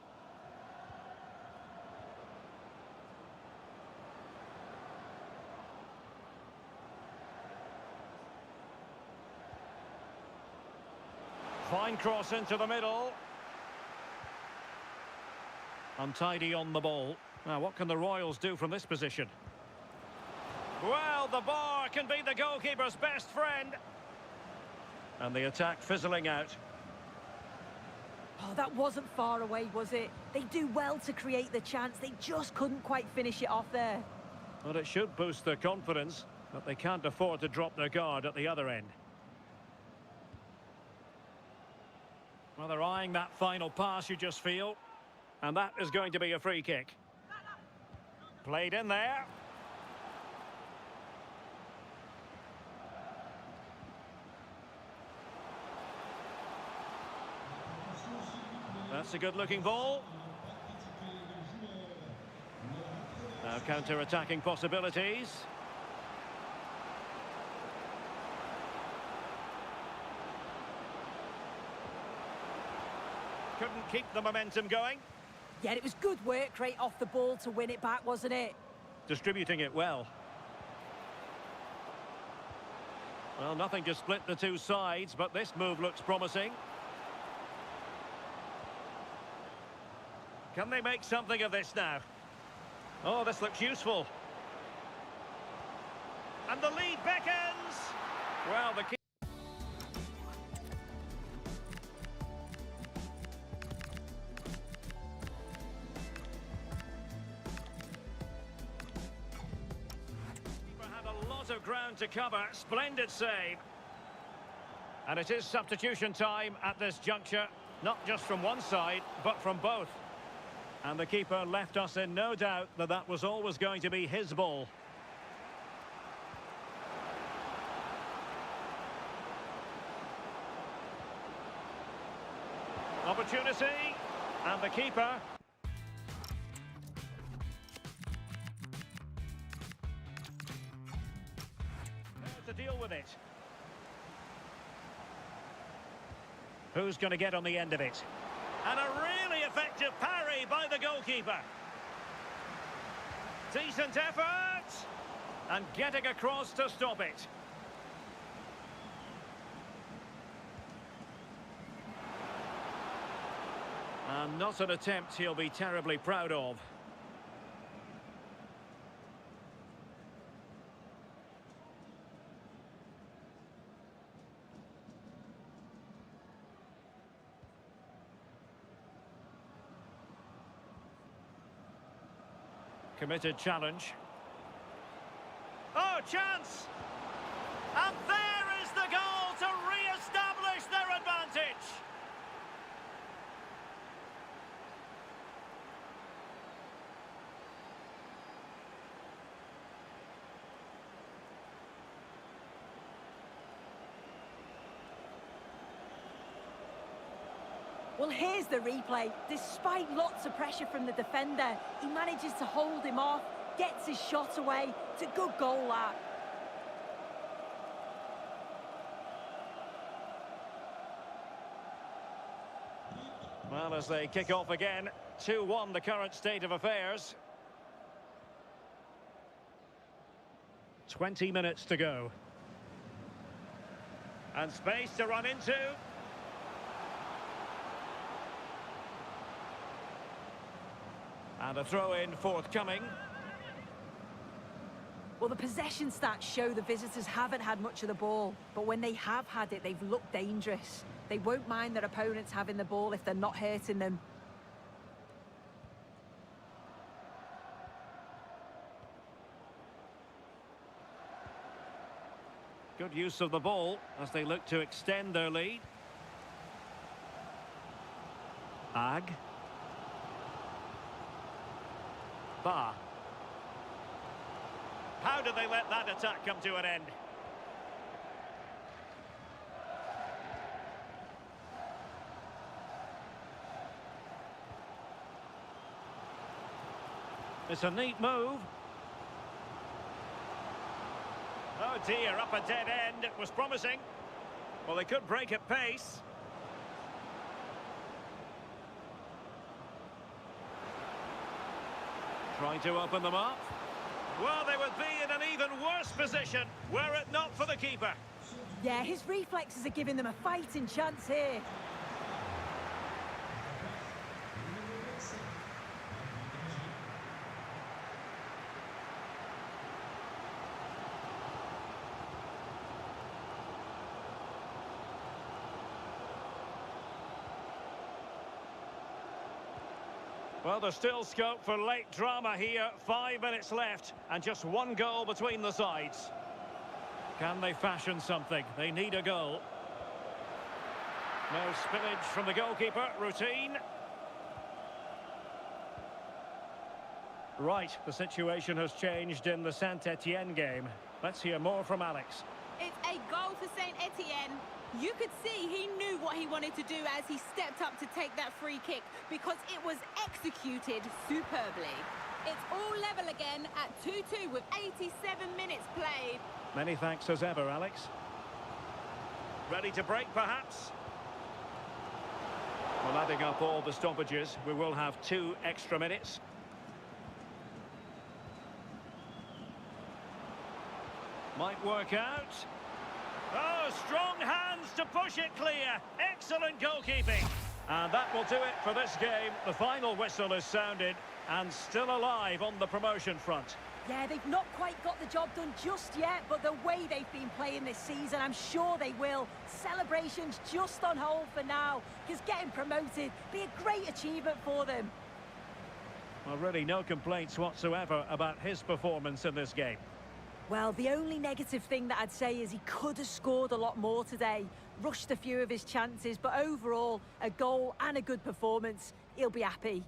Fine cross into the middle. Untidy on the ball. Now, what can the Royals do from this position? Well, the bar can be the goalkeeper's best friend. And the attack fizzling out.
Oh, that wasn't far away, was it? They do well to create the chance. They just couldn't quite finish it off there.
Well, it should boost their confidence, but they can't afford to drop their guard at the other end. Well, they're eyeing that final pass, you just feel. And that is going to be a free kick. Played in there. That's a good-looking ball. Now counter-attacking possibilities. Couldn't keep the momentum going.
Yeah, it was good work right off the ball to win it back, wasn't it?
Distributing it well. Well, nothing to split the two sides, but this move looks promising. Can they make something of this now? Oh, this looks useful. And the lead beckons. Well, the keeper had a lot of ground to cover. Splendid save. And it is substitution time at this juncture. Not just from one side, but from both. And the keeper left us in no doubt that that was always going to be his ball. Opportunity, and the keeper. There to deal with it. Who's going to get on the end of it? And a really effective parry by the goalkeeper. Decent effort. And getting across to stop it. And not an attempt he'll be terribly proud of. Committed challenge. Oh, chance! And there is the goal to re-establish their advantage.
Well, here's the replay. Despite lots of pressure from the defender, he manages to hold him off, gets his shot away. It's a good goal, that.
Well, as they kick off again, 2-1 the current state of affairs. 20 minutes to go. And space to run into. And a throw-in forthcoming.
Well, the possession stats show the visitors haven't had much of the ball, but when they have had it, they've looked dangerous. They won't mind their opponents having the ball if they're not hurting them.
Good use of the ball as they look to extend their lead. Ag. Ba. How did they let that attack come to an end? It's a neat move. Oh dear, up a dead end. It was promising. Well, they could break at pace. Trying to open them up. Well, they would be in an even worse position were it not for the keeper.
Yeah, his reflexes are giving them a fighting chance here.
Well, there's still scope for late drama here. 5 minutes left and just one goal between the sides. Can they fashion something? They need a goal. No spillage from the goalkeeper. Routine. Right, the situation has changed in the Saint-Etienne game. Let's hear more from Alex.
It's a goal for Saint-Etienne. You could see he knew what he wanted to do as he stepped up to take that free kick because it was executed superbly. It's all level again at 2-2 with 87 minutes played.
Many thanks as ever, Alex. Ready to break, perhaps? Well, adding up all the stoppages, we will have 2 extra minutes. Might work out. Oh, strong hands to push it clear. Excellent goalkeeping. And that will do it for this game. The final whistle is sounded and still alive on the promotion front.
Yeah, they've not quite got the job done just yet, but the way they've been playing this season, I'm sure they will. Celebrations just on hold for now, because getting promoted be a great achievement for them.
Well, really no complaints whatsoever about his performance in this game.
Well, the only negative thing that I'd say is he could have scored a lot more today. Rushed a few of his chances, but overall, a goal and a good performance. He'll be happy.